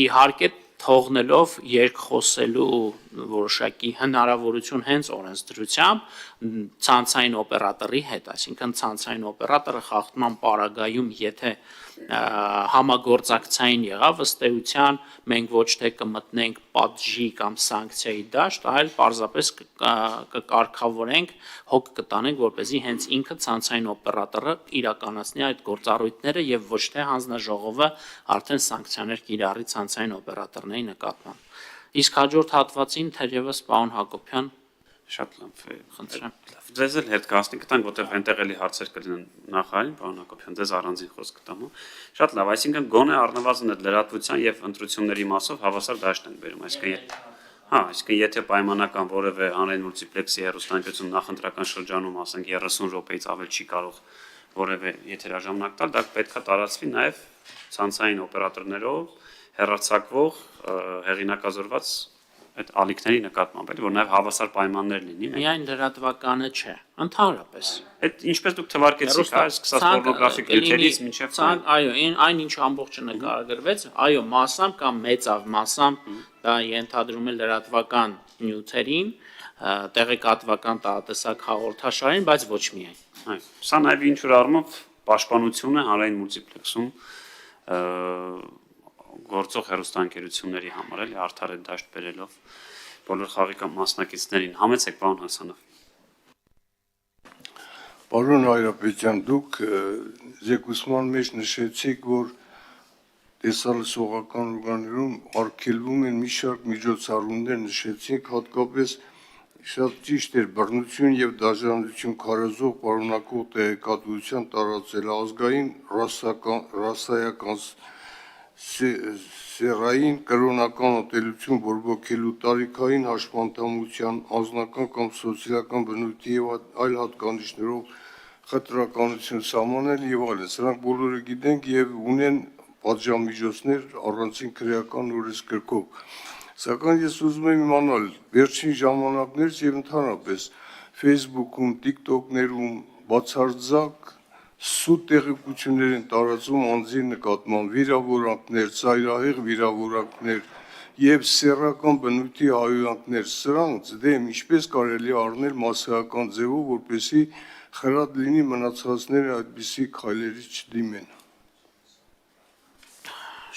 իհարկե թողնելով երկխոսելու որոշակի հնարավորություն հենց օրենսդրությամբ ցանցային օպերատորի հետ, այսինքն ցանցային օպերատորը խախտման պարագայում, եթե համագործակցային եղավ ըստ էության, մենք ոչ թե կմտնենք պատժի կամ սանկցիայի դաշտ, այլ պարզապես կկարգավորենք, հոգ կտանենք, որպեսզի հենց ինքը ցանցային օպերատորը իրականացնի այդ գործառույթները եւ ոչ թե հանձնաժողովը արդեն սանկցիաներ կիրառի ցանցային օպերատորների նկատմամբ։ Իսկ հաջորդ հատվածին թերևս պարոն Հակոբյան Շատ լավ։ խնդրեմ։ Ձեզ էլ հետ կհասնի կտանք, որտեղ այնտեղ էլի հարցեր կլինեն նախային, պարոն Հակոբյան, ձեզ առանձին խոսք կտամ։ Շատ լավ, այսինքն գոնե առնվազն այդ լրատվության եւ ընտրությունների մասով հավասար դաշտ են բերում, այսինքն եթե պայմանական որևէ հանրային մուլտիպլեքսի հեռուստաընկերություն նախընտրական շրջանում, ասենք 30 րոպեից ավել չի կարող որևէ եթերաժամանակ տալ, դա պետքա տարածվի նաեւ ցանցային օպերատորներով հեռարձակվող հեղինակազորված այդ ալիքների նկատմամբ, էլի որ նաև հավասար պայմաններ լինի։ Միայն լրատվականը չէ, ընդհանրապես։ Այդ ինչպես դուք թվարկեցիք, սկսած պորնոգրաֆիկ նյութերից մինչև այո, այն ինչ ամբողջը նկարագրվեց, այո, մասամբ կամ մեծավ մասամբ դա ենթադրում է լրատվական նյութերին, տեղեկատվական տարատեսակ հաղորդաշարին, բայց ոչ միայն։ Այո, սա նաև ինչ որ առումով պաշտպանություն է հանրային մուլտիպլեքսում գործող հեռուստաընկերությունների համար էլի արդար է դաշտ բերելով բոլոր խաղի կամ մասնակիցներին համեցեք պարոն Հասանով։ Պարոն Հայրապետյան, դուք զեկուցման մեջ նշեցիք, որ տեսալսողական օրգաններում արգելվում են մի շարք միջոցառումներ, նշեցիք հատկապես շատ ճիշտ էր բռնություն եւ դաժանություն քարոզող պարունակող տեղեկատվության տարածել ազգային ռասայական սերային կրոնական ատելություն բորբոքելու տարիքային հաշմանդամության անձնական կամ սոցիալական բնույթի եւ այլ հատկանիշներով խտրականություն սահմանել եւ այլն։ Սրանք բոլորը գիտենք եւ ունեն պատժամիջոցներ առանցին քրեական օրենսգրքով։ Սակայն ես ուզում եմ իմանալ վերջին ժամանակներից եւ ընդհանրապես Facebook-ում, TikTok-ներում բացարձակ սուտ տեղեկություններ են տարածում անձի նկատմամբ վիրավորանքներ, ծայրահեղ վիրավորանքներ եւ սեռական բնույթի հայհոյանքներ, սրանց դեմ ինչպես կարելի առնել մասսայական ձևով, որպեսզի խրատ լինի մնացածները այդպիսի քայլերի չդիմեն։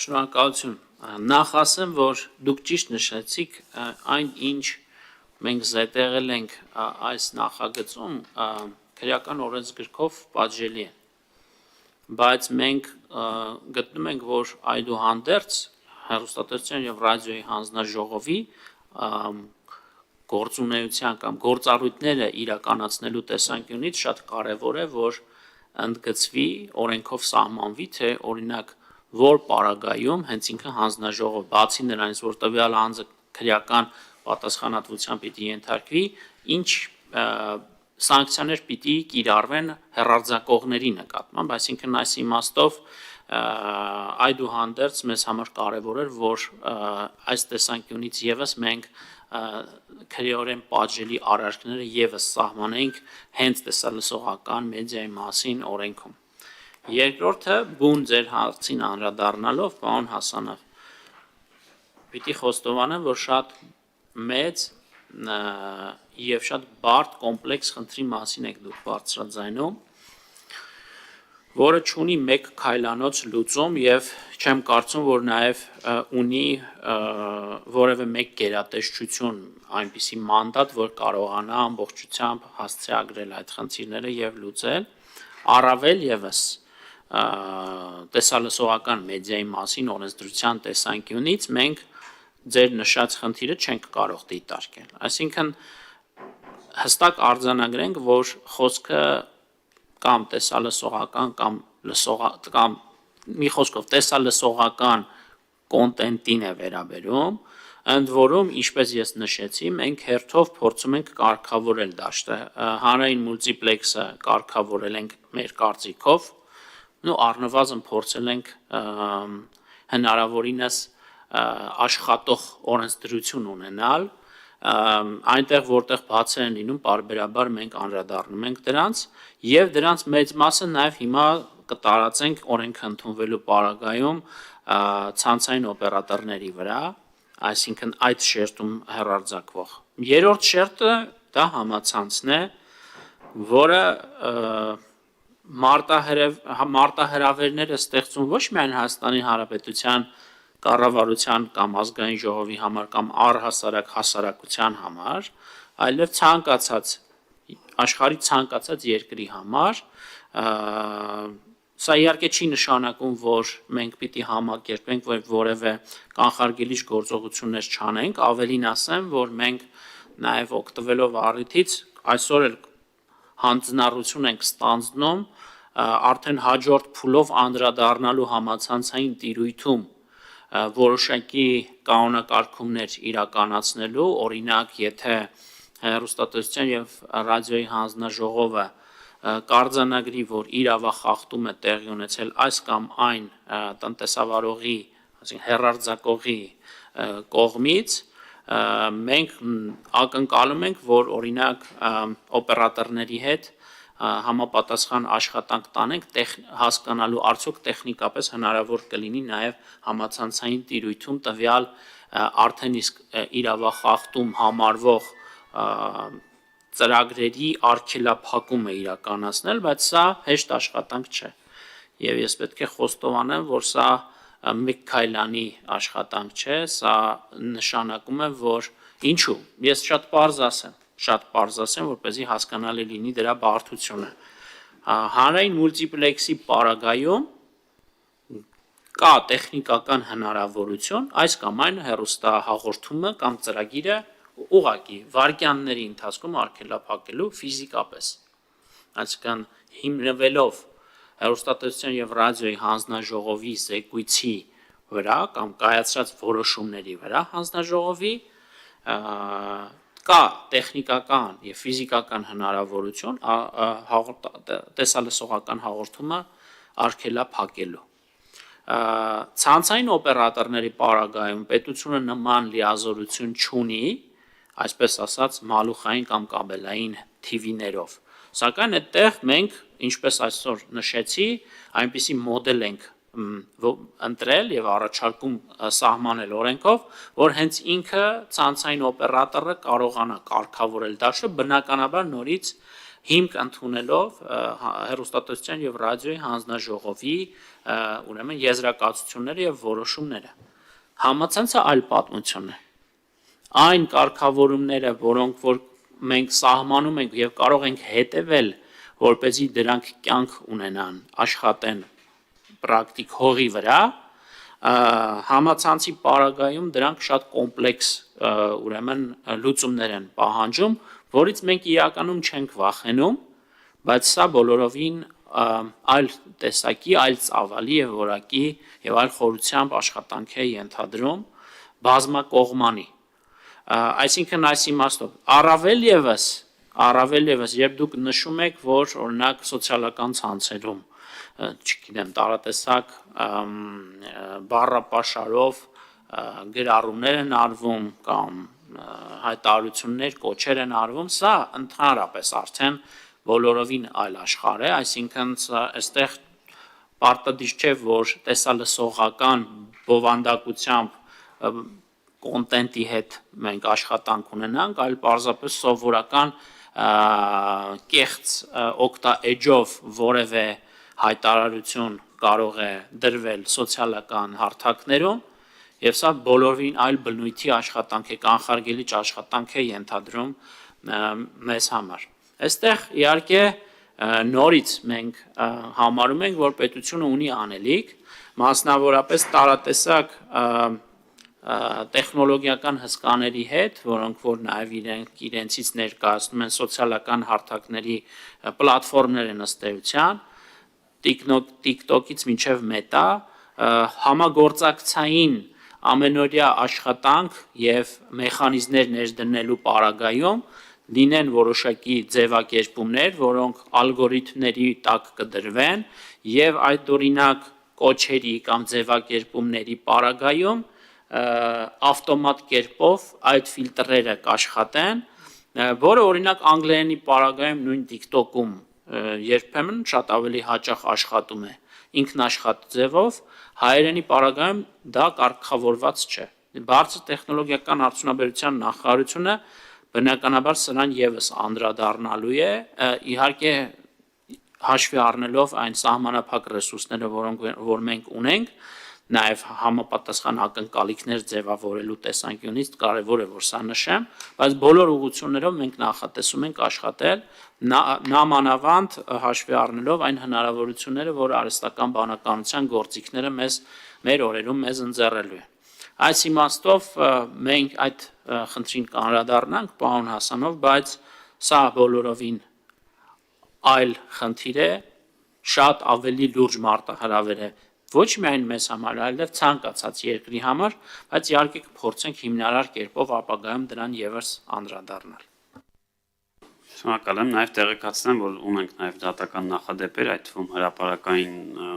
Շնորհակալություն։ Նախ ասեմ, որ դուք ճիշտ նշեցիք, այն ինչ մենք զետեղել ենք այս նախագծում քրեական օրենսգրքով պատժելի է։ Բայց մենք գտնում ենք, որ այդուհանդերձ հեռուստատեսության եւ ռադիոյի հանձնաժողովի գործունեության կամ գործառույթները իրականացնելու տեսանկյունից շատ կարեւոր է, որ ընդգծվի, օրենքով սահմանվի, թե օրինակ որ պարագայում հենց ինքը հանձնաժողով բացի նրանից, որ տվյալ անձը քրեական պատասխանատվության պիտի ենթարկվի, ինչ սանկցիաներ պիտի կիրառվեն հեռարձակողների նկատմամբ, այսինքն այս իմաստով այդուհանդերձ մեզ համար կարևոր էր, որ այս տեսանկյունից եւս մենք քրեորեն պատժելի արարքները եւս սահմանենք հենց տեսալսողական մեդիայի մասին օրենքում։ Երկրորդը բուն ձեր հարցին անդրադառնալով, պարոն Հասանով, պիտի խոստովանեմ, որ շատ մեծ եւ շատ բարդ կոմպլեքս խնդրի մասին եք դուք բարձրաձայնում, որը ունի մեկ քայլանոց լուծում եւ չեմ կարծում, որ նաեւ ունի որևէ մեկ գերատեսչություն այնպիսի մանդատ, որ կարողանա ամբողջությամբ հասցեագրել այդ խնդիրները եւ լուծել, առավել եւս տեսալսողական մեդիայի մասին օրենսդրության տեսանկյունից մենք ձեր նշած խնդիրը չենք կարող դիտարկել։ Այսինքն հստակ արձանագրենք, որ խոսքը կամ տեսալսողական կամ մի խոսքով տեսալսողական կոնտենտին է վերաբերում, ընդ որում, ինչպես ես նշեցի, մենք հերթով փորձում ենք կարգավորել դաշտը, հանրային մուլտիպլեքսը կարգավորել ենք մեր կարծիքով, առնվազն փորձել ենք հնարավորինս աշխատող օրենսդրություն ունենալ, այնտեղ որտեղ բացեր են լինում, պարբերաբար մենք անդրադառնում ենք դրանց եւ դրանց մեծ մասը նաեւ հիմա կտարածենք օրենքը ընդունվելու պարագայում ցանցային օպերատորների վրա, այսինքն այդ շերտում հեռարձակվող։ Երրորդ շերտը դա համացանցն է, որը մարտահրավերները ստեղծում ոչ միայն Հայաստանի Հանրապետության կառավարության կամ ազգային ժողովի համար կամ առհասարակ հասարակության համար, այլև ցանկացած աշխարհի ցանկացած երկրի համար, սա իհարկե չի նշանակում, որ մենք պիտի համակերպենք, որ որևէ կանխարգելիչ գործողություններ չանենք, ավելին ասեմ, որ մենք նաև օգտվելով առիթից այսօր էլ հանձնառություն ենք ստանձնում արդեն հաջորդ փուլով անդրադառնալու համացանցային տիրույթում որոշակի կանոնակարգումներ իրականացնելու, օրինակ, եթե հեռուստատեսության եւ ռադիոյի հանձնաժողովը կարձանագրի, որ իրավախախտում է տեղի ունեցել այս կամ այն տնտեսավարողի, այսինքն հեռարձակողի կողմից, մենք ակնկալում ենք, որ օրինակ օպերատորների հետ համապատասխան աշխատանք տանենք հասկանալու արդյոք տեխնիկապես հնարավոր կլինի նաև համացանցային տիրույթում տվյալ արդեն իսկ իրավախախտում համարվող ծրագրերի արգելափակումը իրականացնել, բայց սա հեշտ աշխատանք չէ։ Եվ ես պետք է խոստովանեմ, որ սա մեկ քայլանի աշխատանք չէ, սա նշանակում է, որ ինչու, ես շատ պարզ ասեմ, որպեսզի հասկանալի լինի դրա բարդությունը։ Հանրային մուլտիպլեքսի պարագայում կա տեխնիկական հնարավորություն այս կամ այն հեռուստահաղորդումը կամ ծրագիրը ուղղակի վայրկյանների ընթացքում արգելափակելու ֆիզիկապես։ Այսինքն հիմնվելով հեռուստատեսության եւ ռադիոյի հանձնաժողովի զեկույցի վրա կամ կայացրած որոշումների վրա հանձնաժողովի կա տեխնիկական եւ ֆիզիկական հնարավորություն տեսալսողական հաղորդումը արգելափակելու։ Ցանցային օպերատորների պարագայում պետությունը նման լիազորություն չունի, այսպես ասած, մալուխային կամ կաբելային TV-ներով։ Սակայն այդտեղ մենք, ինչպես այսօր նշեցի, այնպիսի մոդել ենք ընտրել եւ առաջարկում սահմանել օրենքով, որ հենց ինքը ցանցային օպերատորը կարողանա կարգավորել դաշտը, բնականաբար նորից հիմք ընդունելով հեռուստատեսության եւ ռադիոյի հանձնաժողովի ուրեմն եզրակացությունները եւ որոշումները։ Համացանցը այլ պատմություն է։ Այն կարգավորումները, որոնք որ մենք սահմանում ենք եւ կարող ենք հետեւել, որպեսզի դրանք կյանք ունենան, աշխատեն պրակտիկ հողի վրա, համացանցի պարագայում դրանք շատ կոմպլեքս ուրեմն լուծումներ են պահանջում, որից մենք իրականում չենք վախենում, բայց սա բոլորովին այլ տեսակի, այլ ծավալի եւ որակի եւ այլ խորությամբ աշխատանք է ենթադրում բազմակողմանի։ Այսինքն այս իմաստով առավել եւս երբ դուք նշում եք, որ օրինակ սոցիալական ցանցերում, չգիտեմ, տարատեսակ բառապաշարով գրառումներ են արվում կամ հայտարարություններ, կոչեր են արվում, սա ընդհանրապես արդեն բոլորովին այլ աշխարհ է, այսինքն այստեղ պարտադիր չէ, որ տեսալսողական բովանդակությամբ կոնտենտի հետ մենք աշխատանք ունենանք, այլ պարզապես սովորական կեղծ օգտաէջով որևէ հայտարարություն կարող է դրվել սոցիալական հարթակներում, եւ սա բոլորին այլ բնույթի աշխատանք է, կանխարգելիչ աշխատանք է ենթադրում մեզ համար։ Այստեղ իհարկե նորից մենք համարում ենք, որ պետությունը ունի անելիք, մասնավորապես տարատեսակ տեխնոլոգիական հսկաների հետ, որոնք որ նաև իրենցից ներկայացնում են սոցիալական հարթակների պլատֆորմներ են ըստ էության, TikTok-ից մինչև Meta, համագործակցային ամենօրյա աշխատանք եւ մեխանիզմներ ներդնելու պարագայում լինեն որոշակի ձևակերպումներ, որոնք ալգորիթմների տակ կդրվեն եւ այդ օրինակ կոչերի կամ ձևակերպումների պարագայում ավտոմատ կերպով այդ ֆիլտրերը կաշխատեն, որը օրինակ անգլերենի պարագայում նույն TikTok-ում երբեմն շատ ավելի հաճախ աշխատում է ինքնաշխատ ձևով, հայերենի պարագայում դա կարգավորված չէ։ Բարձր տեխնոլոգիական արդյունաբերության նախարարությունը բնականաբար սրան եւս անդրադառնալու է, իհարկե հաշվի առնելով այն սահմանափակ ռեսուրսները, որ մենք ունենք, նաև համապատասխան ակնկալիքներ ձևավորելու տեսանկյունից կարևոր է որ սա նշեմ, բայց բոլոր ուղղություններով մենք նախատեսում ենք աշխատել նամանավանդ հաշվի առնելով այն հնարավորությունները, որ արհեստական բանականության գործիքները մեր օրերում մեզ ընձեռելու են։ Այս իմաստով մենք այդ խնդրին կանդրադառնանք պարոն Հասանով, բայց սա բոլորովին այլ խնդիր է, շատ ավելի լուրջ մարտահրավեր է ոչ միայն մեզ համար, այլև ցանկացած երկրի համար, բայց իհարկե կփորձենք հիմնարար կերպով ապագայում դրան եւս անդրադառնալ։ Շնորհակալ եմ, նաև տեղեկացնեմ, որ ունենք նաև դատական նախադեպեր, այդ թվում հրապարակային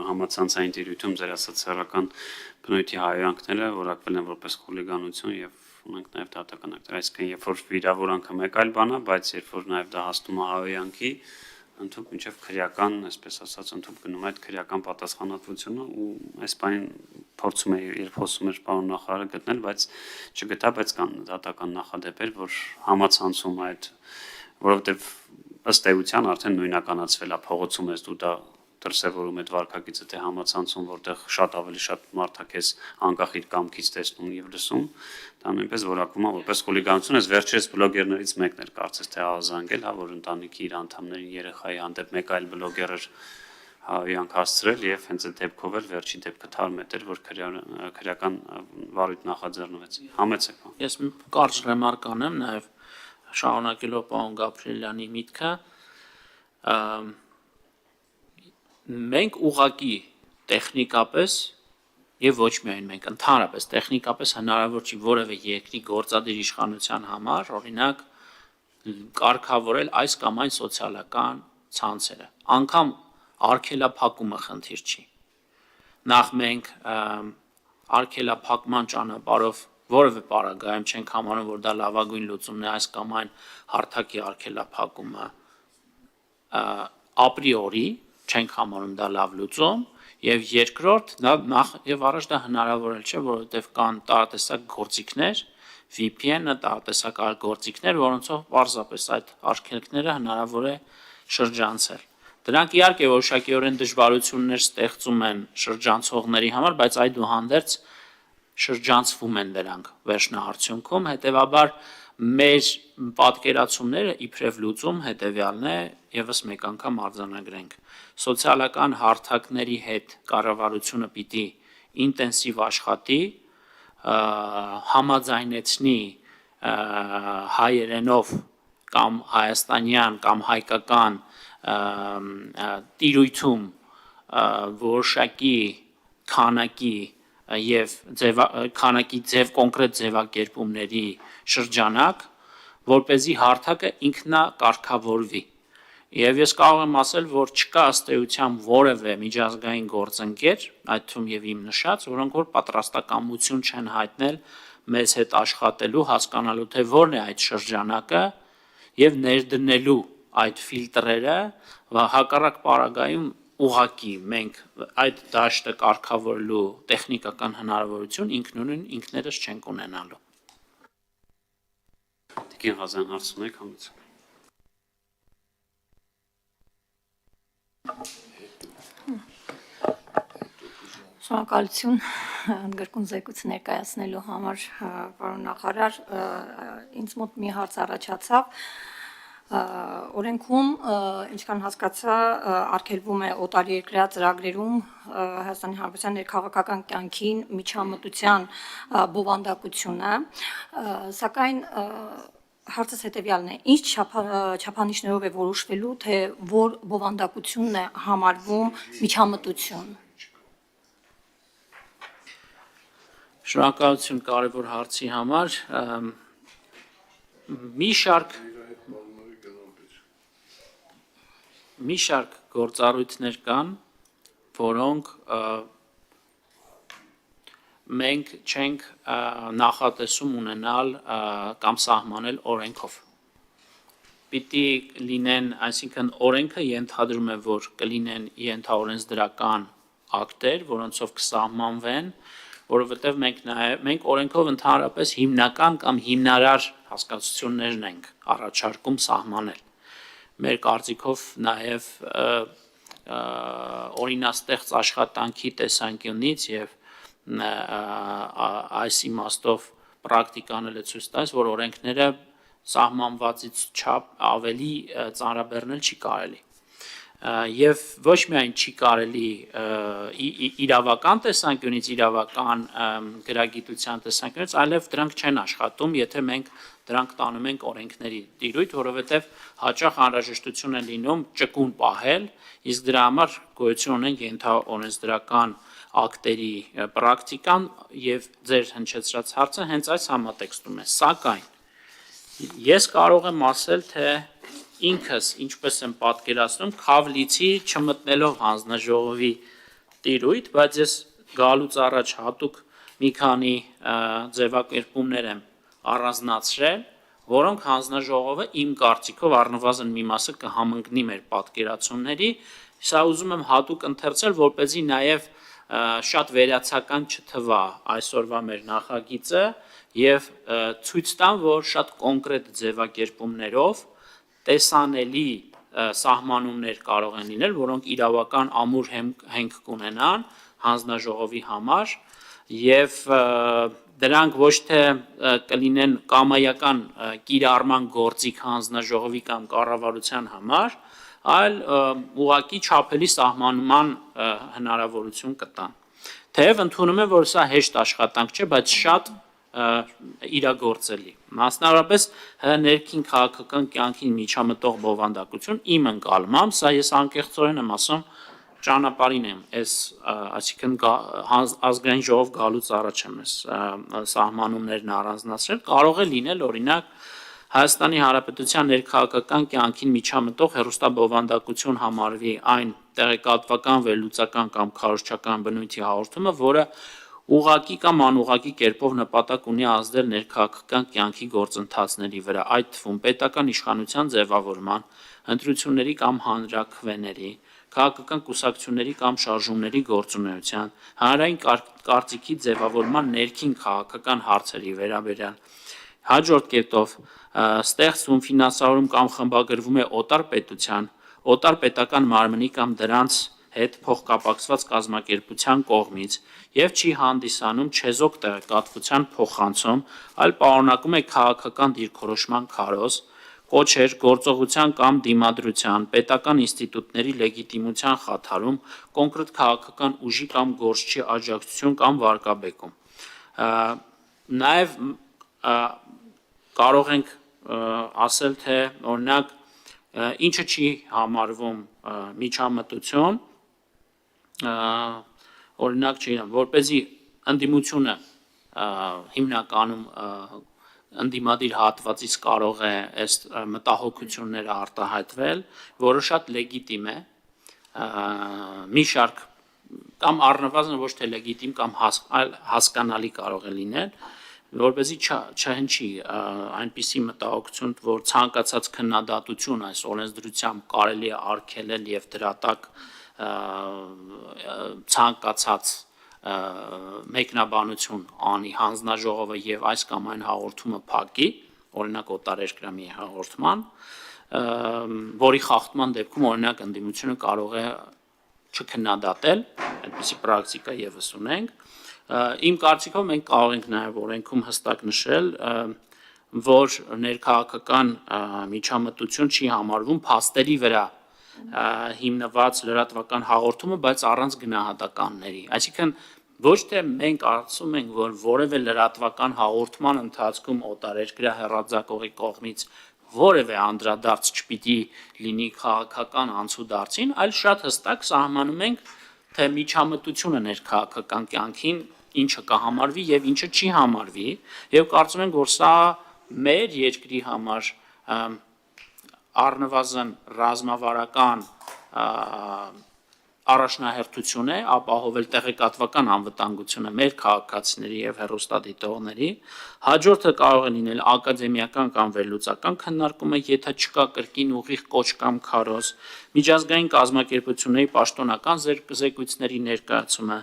համացանցային տիրույթում ձեր ասած սեռական բնույթի հայհոյանքները որակվել են որպես խուլիգանություն եւ ունենք նաև դատական ակտեր, այսինքն երբ որ վիրավորանքը մեկ այլ բան է, բայց երբ որ նաև դա հասնում է հայհոյանքի ընդհանուր մինչև քրեական, այսպես ասած, ընդհանուր գնում է այդ քրեական պատասխանատվությունը ու այս բանին փորձում է երբ խոսում էր պարոն նախարարը գտնել, բայց չգտա, բայց կան դատական նախադեպեր, որ համացանցում այդ, որովհետև ըստ էության արդեն նույնականացվել է փողոցում ես դու դա դրսևորում այդ վարկագիծը թե համացանցում, որտեղ շատ ավելի շատ մարդ է քեզ անկախ իր կամքից տեսնում եւ լսում, դա նույնպես որակվում է որպես խուլիգանություն, այս վերջերս բլոգերներից մեկն էր կարծես թե ահազանգել, հա, որ ընտանիքի իր անդամներին երեխայի հանդեպ մեկ այլ բլոգեր էր հայանք հասցրել եւ հենց այդ դեպքով էլ վերջի դեպքը թարմետ էր, որ քրեական վարույթ նախաձեռնվեց։ Համեցեք։ Ես կարճ ռեմարկ անեմ նաեւ շարունակելով պարոն Գաբրիելյանի միտքը, մենք ուղղակի տեխնիկապես եւ ոչ միայն մենք ընդհանրապես տեխնիկապես հնարավոր չի որևէ երկրի գործադիր իշխանության համար օրինակ կարգավորել այս կամ այն սոցիալական ցանցերը անգամ արգելափակումը խնդիր չի նախ մենք արգելափակման ճանապարհով որևէ պարագայում չենք համարում որ դա լավագույն լուծումն է այս կամ այն հարթակի արգելափակումը ապրիորի չենք համարում դա լավ լուծում եւ երկրորդ նախ եւ առաջ դա հնարավոր չէ որովհետեւ կան տարատեսակ գործիքներ VPN-ը տարատեսակ այլ գործիքներ որոնցով պարզապես այդ արգելքները հնարավոր է շրջանցել դրանք իհարկե որոշակիորեն դժվարություններ ստեղծում են շրջանցողների համար բայց այդուհանդերձ շրջանցվում են դրանք վերջնահարցունքում հետեւաբար մեր պատկերացումները իբրև լուծում հետեւյալն է եւս մեկ անգամ արձանագրենք սոցիալական հարթակների հետ կառավարությունը պիտի ինտենսիվ աշխատի համաձայնեցնի հայերենով կամ հայաստանյան կամ հայկական տիրույթում որոշակի քանակի եւ քանակի կոնկրետ ձևակերպումների շրջանակ, որ เป զի հարթակը ինքնակարգավորվի։ Եվ ես կարող եմ ասել, որ չկա ըստ էության որևէ միջազգային գործընկեր, այդ թվում եւ իմ նշած, որոնք որ պատրաստակամություն չեն հայտնել մեզ հետ աշխատելու, հասկանալու թե որն է այդ շրջանակը եւ ներդնելու այդ ֆիլտրերը, հակառակ պարագայում ուղղակի մենք այդ դաշտը կարգավորելու տեխնիկական հնարավորություն ինքներս չենք ունենալու։ Տիկին Ղազյան հարց ունեք, համեցեք։ Շնորհակալություն ընդգրկուն զեկույց ներկայացնելու համար, պարոն նախարար, ինձ մոտ մի հարց առաջացավ։ Օրենքում, ինչքան հասկացա, արգելվում է օտարերկրյա ծրագրերում Հայաստանի Հանրապետության ներքաղաքական կյանքին միջամտության բովանդակությունը, սակայն հարցս հետևյալն է. ինչ չափանիշներով է որոշվելու, թե որ բովանդակությունն է համարվում միջամտություն։ Շնորհակալություն կարևոր հարցի համար։ Մի շարք գործառույթներ կան, որոնք մենք չենք նախատեսում ունենալ կամ սահմանել օրենքով։ Պիտի լինեն, այսինքն օրենքը ենթադրում է, որ կլինեն ենթաօրենսդրական ակտեր, որոնցով կսահմանվեն, որովհետև մենք օրենքով ընդհանրապես հիմնական կամ հիմնարար հասկացություններն ենք առաջարկում սահմանել։ Մեր կարծիքով նաև օրինաստեղծ աշխատանքի տեսանկյունից եւ այս իմաստով պրակտիկան էլ է ցույց տալիս, որ օրենքները սահմանվածից չափ ավելի ծանրաբեռնել չի կարելի։ Եվ ոչ միայն չի կարելի իրավական տեսանկյունից, իրավական գրագիտության տեսանկյունից, այլև դրանք չեն աշխատում, եթե մենք դրանք տանում ենք օրենքների տիրույթ, որովհետև հաճախ անհրաժեշտություն է լինում ճկուն պահել, իսկ դրա համար գոյություն ունեն ենթաօրենսդրական ակտերի պրակտիկան եւ ձեր հնչեցրած հարցը հենց այս համատեքստում է, սակայն ես կարող եմ ասել, թե ինքս ինչպես եմ պատկերացնում, քավլիցի չմտնելով հանձնաժողովի տիրույթ, բայց ես գալուց առաջ հատուկ մի քանի ձևակերպումներ եմ առանձնացրել, որոնք հանձնաժողովը իմ կարծիքով առնվազն մի մասը կհամընկնի մեր պատկերացումների, սա ուզում եմ հատուկ ընթերցել, որպեսզի նաև շատ վերացական չթվա այսօրվա մեր նախագիծը եւ ցույց տամ, որ շատ կոնկրետ ձևակերպումներով տեսանելի սահմանումներ կարող են լինել, որոնք իրավական ամուր հենք կունենան հանձնաժողովի համար եւ դրանք ոչ թե կլինեն կամայական կիրառման գործիք հանձնաժողովի կամ կառավարության համար, այլ ուղղակի չափելի սահմանման հնարավորություն կտան։ Թեև ընդունում եմ, որ սա հեշտ աշխատանք չէ, բայց շատ իրագործելի։ Մասնավորապես ներքին քաղաքական կյանքին միջամտող բովանդակություն իմ ընկալմամբ, սա ես անկեղծորեն եմ ասում, ճանապարհին եմ, այսինքն ազգային ժողով գալուց առաջ եմ սահմանումներն առանձնացրել, կարող է լինել օրինակ Հայաստանի Հանրապետության ներքաղաքական կյանքին միջամտող հեռուստաբովանդակություն համարվի այն տեղեկատվական, վերլուծական կամ քարոզչական բնույթի հաղորդումը, որը ուղղակի կամ անուղղակի կերպով նպատակ ունի ազդել ներքաղաքական կյանքի գործընթացների վրա, այդ թվում պետական իշխանության ձևավորման, ընտրությունների կամ հանրաքվեների, քաղաքական կուսակցությունների կամ շարժումների գործունեության, հանրային կարծիքի ձևավորման ներքին քաղաքական հարցերի վերաբերյալ։ Հաջորդ կետով ստեղծվում, ֆինանսավորում կամ խմբագրվում է օտար պետության, օտար պետական մարմնի կամ դրանց հետ փոխկապակցված կազմակերպության կողմից եւ չի հանդիսանում չեզոք տեղեկատվության փոխանցում, այլ պարունակում է քաղաքական դիրքորոշման քարոզ, կոչեր, գործողության կամ դիմադրության, պետական ինստիտուտների լեգիտիմության խաթարում, կոնկրետ քաղաքական ուժի կամ գործչի աջակցություն կամ վարկաբեկում։ Նաև կարող ենք ասել, թե օրինակ ինչը չի համարվում միջամտություն, օրինակ չգիտեմ, որպեսզի ընդդիմությունը հիմնականում ընդդիմադիր հատվածից կարող է այս մտահոգությունները արտահայտվել, որը շատ լեգիտիմ է, մի շարք կամ առնվազն ոչ թե լեգիտիմ կամ հասկանալի կարող է լինել, որպեսզի չհնչի այնպիսի մտահոգություն, որ ցանկացած քննադատություն այս օրենսդրությամբ կարելի է արգելել եւ դրա տակ ցանկացած մեկնաբանություն անի հանձնաժողովը եւ այս կամ այն հաղորդումը փակի, օրինակ օտարերկրամի հաղորդման, որի խախտման դեպքում օրինակ ընդդիմությունը կարող է չքննադատել, այդպիսի պրակտիկա եւս ունենք։ Իմ կարծիքով մենք կարող ենք նաեւ օրենքում հստակ նշել, որ ներքաղաքական միջամտություն չի համարվում փաստերի վրա հիմնված լրատվական հաղորդումը, բայց առանց գնահատականների։ Այսինքն ոչ թե մենք կարծում ենք, որ որևէ լրատվական հաղորդման ընթացքում օտարերկրյա հեռարձակողի կողմից որևէ անդրադարձ չպիտի լինի քաղաքական անցուդարձին, այլ շատ հստակ սահմանում ենք, թե միջամտությունը ներքաղաքական կյանքին ինչը կհամարվի եւ ինչը չի համարվի, եւ կարծում ենք, որ սա մեր երկրի համար առնվազն ռազմավարական առաջնահերթություն է ապահովել տեղեկատվական անվտանգությունը մեր քաղաքացիների եւ հեռուստադիտողների, հաջորդը կարող է լինել ակադեմիական կամ վերլուծական քննարկումը, եթե չկա կրկին ուղիղ կոչ կամ քարոզ, միջազգային կազմակերպությունների պաշտոնական զեկույցների ներկայացումը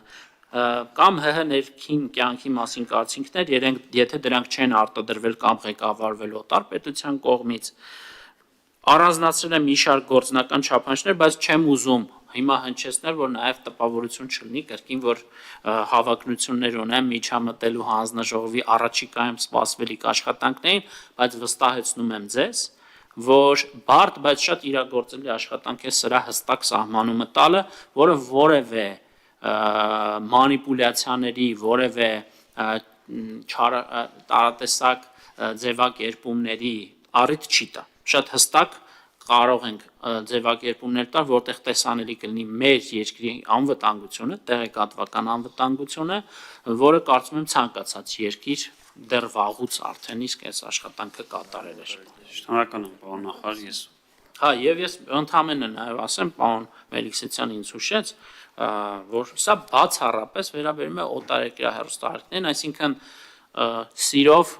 կամ ՀՀ ներքին կյանքի մասին կարծիքներ, եթե դրանք չեն արտադրվել կամ ղեկավարվել օտար պետության կողմից, առանձնացրել եմ մի շարք գործնական չափանիշներ, բայց չեմ ուզում հիմա հնչեցնել, որ նաև տպավորություն չլինի կրկին, որ հավակնություններ ունեմ միջամտելու հանձնաժողովի առաջիկայում սպասվելիք աշխատանքներին, բայց վստահեցնում եմ ձեզ, որ բարդ, բայց շատ իրագործելի աշխատանք է սրա հստակ սահմանումը տալը, որը որևէ մանիպուլյացիաների, որևէ տարատեսակ ձևակերպումների առիթ չի տա։ Շատ հստակ կարող ենք ձևակերպումներ տալ, որտեղ տեսանելի կլինի մեր երկրի անվտանգությունը, տեղեկատվական անվտանգությունը, որը կարծում եմ ցանկացած երկիր դեռ վաղուց արդեն իսկ այս աշխատանքը կատարել է։ Շնորհակալ եմ, պարոն նախարար, ես։ Հա, եւ ես ընդհանրապես նաեւ ասեմ, պարոն Մելիքսյանը ինձ հուշեց, որ սա բացառապես վերաբերում է օտարերկրյա հեռուստաալիքներին, այսինքն սիրով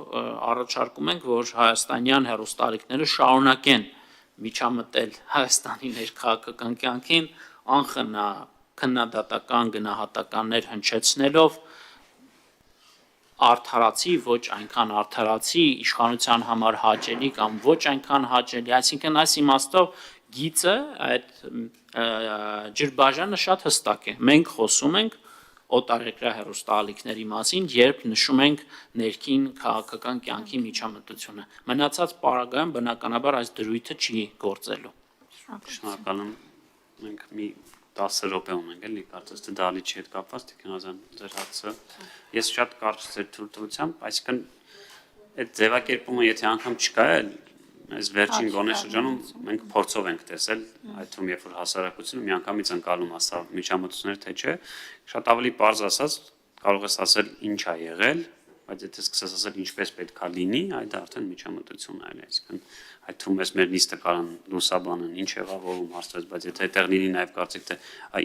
առաջարկում ենք, որ հայաստանյան հեռուստաալիքները շարունակեն միջամտել Հայաստանի ներքաղաքական կյանքին անխնա քննադատական գնահատականներ հնչեցնելով արդարացի, ոչ այնքան արդարացի, իշխանության համար հաճելի կամ ոչ այնքան հաճելի, այսինքն այս իմաստով գիծը այդ ջրբաժանը շատ հստակ է։ Մենք խոսում ենք օտարերկրյա հեռուստաալիքների մասին, երբ նշում ենք ներքին քաղաքական կյանքի միջամտությունը։ Մնացած պարագայում բնականաբար այս դրույթը չի գործելու։ Շնորհակալ եմ, մենք մի 10 րոպե ունենք, էլի, կարծես թե դահլիճի հետ կապված Տիկնազյան ձեր հարցը։ Ես շատ կարճ ձեր թույլտվությամբ, այսինքն այդ ձևակերպումը, եթե անգամ չկա, այս վերջին գոնե շրջանում մենք փորձով ենք տեսել, այդ թվում երբ որ հասարակությունը միանգամից ընկալում ասա միջամտություններ թե չէ, շատ ավելի պարզ ասած կարող ես ասել ինչ է եղել, բայց եթե սկսես ասել ինչպես պետք է լինի, այդ արդեն միջամտություն է, այսինքն այդ թվում ես մեր նիստը կարան լուսաբանեն ինչ եղավ որում հարցրեց, բայց եթե այդտեղ լինի նաև կարծիք թե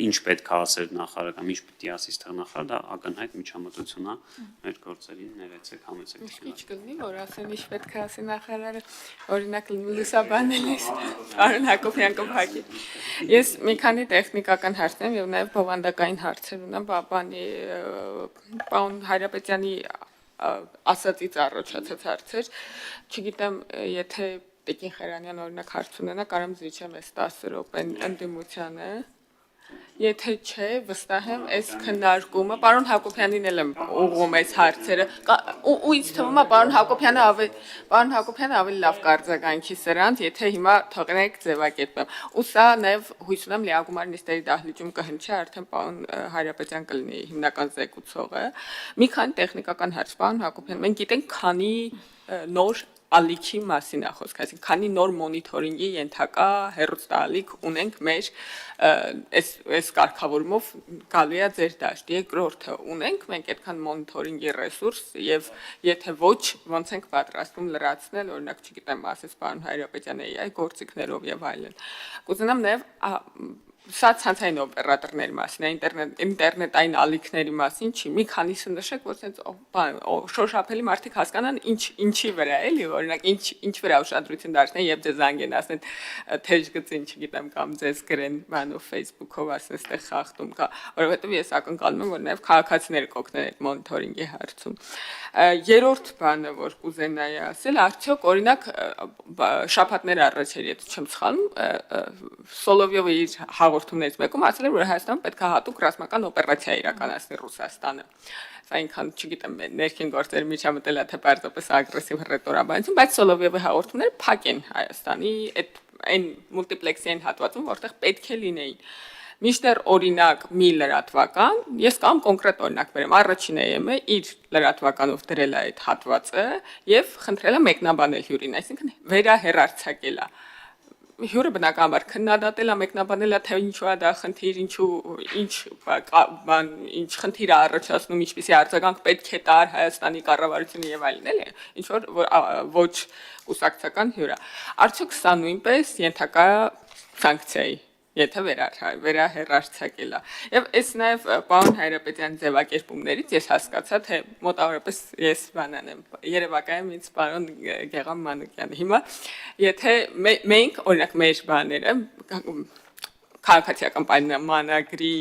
ինչ պետք է ասել նախարարը կամ ինչ պիտի ասի այստեղ նախարարը, դա ակնհայտ միջամտություն է մեր գործերին, ներեցեք, համեցեք։ Ինչ կլինի, որ ասեն ինչ պետք է ասի նախարարը, օրինակ լուսաբանել ես, Արոն Հակոբյան կփակի։ Ես մի քանի տեխնիկական հարցեր եւ նաեւ բովանդակային հարցեր ունեմ, պարոն Հայրապետյանի ասածից առաջացած հարցեր, չգիտեմ, եթե Տիկին Խերանյան օրինակ հարց ունենա, կարամ զիջեմ այս 10 րոպեն ընդդիմությանը, եթե չէ, վստահ եմ այս քննարկումը, պարոն Հակոբյանին էլ եմ ուղղում այս հարցերը, ու ինձ թվում է պարոն Հակոբյանը ավելի լավ կարձագանքի սրանց, եթե հիմա թողնենք ձևակերպեմ, ու սա նաև հույս ունեմ լիագումար նիստերի դահլիճում կհնչի, արդեն պարոն Հայրապետյան կլինի հիմնական զեկուցողը, մի քանի տեխնիկական հարց, պարոն Հակոբյան, մենք գիտենք քանի նոր ալիքի մասին է խոսքը, այսինքն քանի նոր մոնիթորինգի ենթակա հեռուստաալիք ունենք մեր այս կարգավորումով գալու է ձեր դաշտ։ Երկրորդը ունենք մենք այդքան մոնիթորինգի ռեսուրս եւ եթե ոչ ոնց ենք պատրաստվում լրացնել, օրինակ, չգիտեմ, ասես պարոն Հայրապետյանը AI գործիքներով եւ այլն։ Կուզենամ նաեւ սա ցանցային օպերատորների մասին, ինտերնետային ալիքների մասին չի, մի քանիսը նշեք, որ sense շոշափելի մարդիկ հասկանան ինչի վրա էլի, օրինակ ինչ վրա ուշադրություն դարձնեն եւ ձեզ զանգեն, ասեն թեժ գծին, չգիտեմ, կամ ձեզ գրեն բանով Facebook-ով, ասեն, այստեղ խախտում կա, որովհետեւ ես ակնկալում եմ, որ նաեւ քաղաքացիները կօգնեն այդ մոնիթորինգի հարցում։ Երրորդ բանը, որ կուզենայի ասել, արդյոք օրինակ շաբաթներ առաջ էր, եթե չեմ սխալվում, Սոլովյովը իր հաղորդումներից մեկում ասել էր, որ Հայաստանը պետք է հատուկ ռազմական օպերացիա իրականացնի Ռուսաստանը։ Սա ինքան, չգիտեմ, ներքին գործերի միջամտել է թե պարզապես ագրեսիվ ռետորաբանություն, բայց Սոլովյովի հաղորդումները փակ են Հայաստանի այն մուլտիպլեքսային հատվածում, որտեղ պետք է լինեին։ Միշտեր օրինակ մի լրատվական, ես կամ կոնկրետ օրինակ բերեմ, առաջին EM-ը իր լրատվականով դրել է այդ հատվածը եւ խնդրել է մեկնաբանել հյուրին, այսինքն վերահեռարձակել է։ Հյուրը բնականաբար քննադատել է, մեկնաբանել է, թե ինչու է դա խնդիր, ինչ խնդիր է առաջացնում, ինչպիսի արձագանք պետք է տար Հայաստանի կառավարությունը եւ այլն, էլի, ինչ որ ոչ կուսակցական հյուր է։ Արդյոք սա նույնպես ենթակա սանկցիայի, եթե վերահեռարձակել է։ Եվ այս նաև պարոն Հայրապետյան ձևակերպումներից ես հասկացա, թե մոտավորապես ես բանան եմ, երևակայեմ ինձ պարոն Գեգամ Մանուկյանը։ Հիմա եթե մենք օրինակ մեր բաները քաղաքացիական պայմանագրի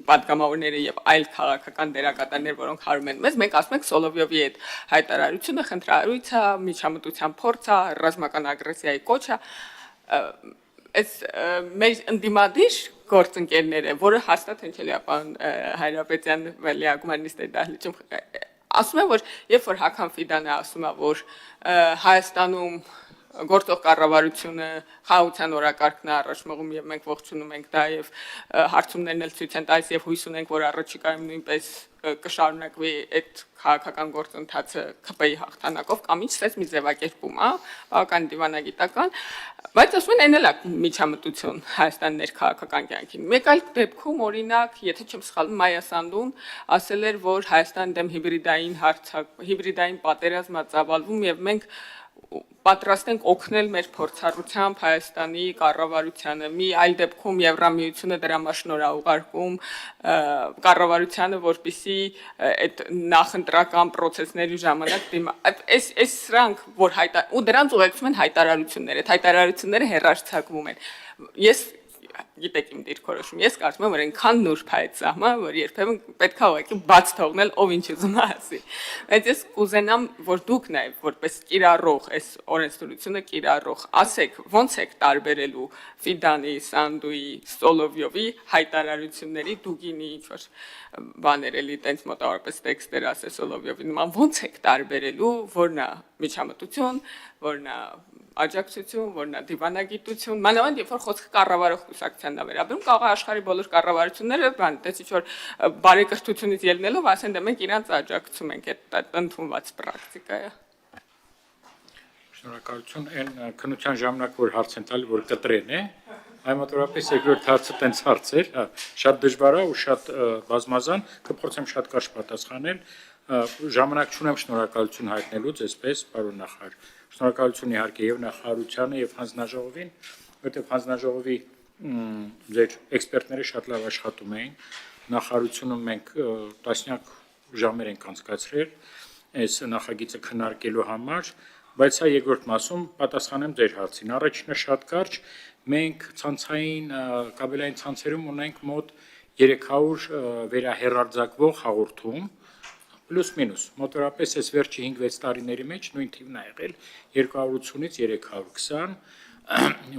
պատգամավորները եւ այլ քաղաքական դերակատարներ, որոնք հարում են մեզ, մենք ասում ենք Սոլովյովի այդ հայտարարությունը խնդրահարույց է, միջամտության փորձ է, ռազմական ագրեսիայի կոչ է, այս մեր ընդդիմադիր գործընկերները, որը հաստատ հնչել է պարոն Հայրապետյան լիագումարնիստների դահլիճում, ասում են, որ երբ որ Հական Ֆիդանը ասում է, որ Հայաստանում գործող կառավարությունը խաղաղության օրակարգն է առաջ մղում եւ մենք ողջունում ենք դա եւ հարցումներն էլ ցույց են տալիս եւ հույս ունենք, որ առաջիկայում նույնպես կշարունակվի այդ քաղաքական գործընթացը ԿՊ-ի հաղթանակով կամ ինչ-որ մի ձևակերպում, բավական դիվանագիտական, բայց ասում են այն էլ է միջամտություն Հայաստանի ներքաղաքական կյանքին։ Մեկ այլ դեպքում օրինակ, եթե չեմ սխալվում, Մայա Սանդուն ասել էր, որ Հայաստանի դեմ հիբրիդային պատերազմ է ծավալվում եւ մենք պատրաստ ենք օգնել մեր փորձառությամբ Հայաստանի կառավարությանը։ Մի այլ դեպքում Եվրամիությունը դրա մասնոր է ուղարկում կառավարությանը, որպեսզի այդ նախընտրական process-ների ժամանակ այս սրանք, որ ու դրանց ուղեկցում են հայտարարություններ, այդ հայտարարությունները հեռարձակվում են։ Ես գիտեք իմ դիրքորոշում, ես կարծում եմ, որ այնքան նուրբ է այդ սահմանը, որ երբեմն պետք է ուղղակի բաց թողնել, ով ինչ ուզում է ասի։ Բայց ես կուզենամ, որ դուք նաև որպես կիրառող, այս օրենսդրությունը կիրառող, ասեք, ոնց եք տարբերելու Ֆիդանի, Սանդուի, Սոլովյովի հայտարարությունների դուգինի ինչ-որ բաներ էլի, տենց մոտավորապես տեքստեր ասե Սոլովյովի նման, ոնց եք տարբերելու, որն է միջամտություն, որն է աջակցություն, որն է դիվանագիտություն, մանավանդ երբ որ խոսքը կառավարող կուսակցությանն է վերաբերում, կարող է աշխարհի բոլոր կառավարությունները, բան, տես ինչ-որ բարեկրթությունից ելնելով, ասեն, դե մենք իրանց աջակցում ենք, այդ ընդունված պրակտիկա է։ Շնորհակալություն, այն քննության ժամանակ որ հարց են տալի, որ կտրեն է, այմատորապես երկրորդ հարցը տենց հարց էր, շատ դժվար է ու շատ բազմազան, կփորձեմ շատ կարճ պատասխանել, ժամանակ չունեմ շնորհակալություն հայտնելուց, այսպես, պարոն նախարար։ Շնորհակալություն իհարկե եւ նախարարությանը եւ հանձնաժողովին, որտեղ հանձնաժողովի ձեր էքսպերտները շատ լավ աշխատում էին։ Նախարարությունում մենք տասնյակ ժամեր ենք անցկացրել այս նախագիծը քննարկելու համար, բայց սա երկրորդ մասում պատասխանեմ ձեր հարցին։ Առաջինը շատ կարճ, մենք ցանցային կաբելային ցանցերում ունենք մոտ 300 վերահեռարձակվող հաղորդում, պլյուս-մինուս, մոտորապես այս վերջի 5-6 տարիների մեջ նույն թիվն է եղել 280-ից 320,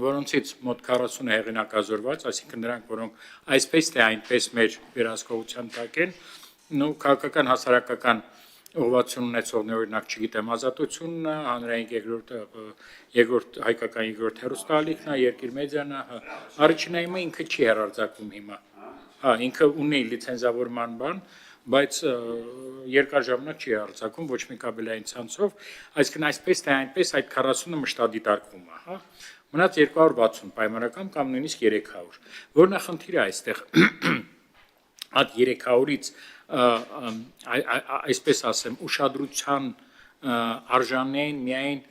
որոնցից մոտ 40-ը հեղինակազորված, այսինքն նրանք, որոնք այսպես թե այնպես մեր վերահսկողության տակ են, քաղաքական հասարակական ուղղվածություն ունեցողներ, օրինակ, չգիտեմ, Ազատությունն է, Հանրային երկրորդ հայկական երկրորդ հեռուստաալիքն է, Երկիր մեդիան է, Առաջինայինը ինքը չի հեռարձակվում հիմա։ Ինքը ունի լիցենզավորման բան, բայց երկար ժամանակ չի արձակում ոչ մի կաբելային ցանցով, այսինքն այսպես թե այնպես այդ 40-ը մշտադիտարկվում է, հա։ Մնաց 260 պայմանական կամ նույնիսկ 300։ Որն է խնդիրը այստեղ։ Այդ 300-ից այսպես ասեմ, ուշադրության արժանային միայն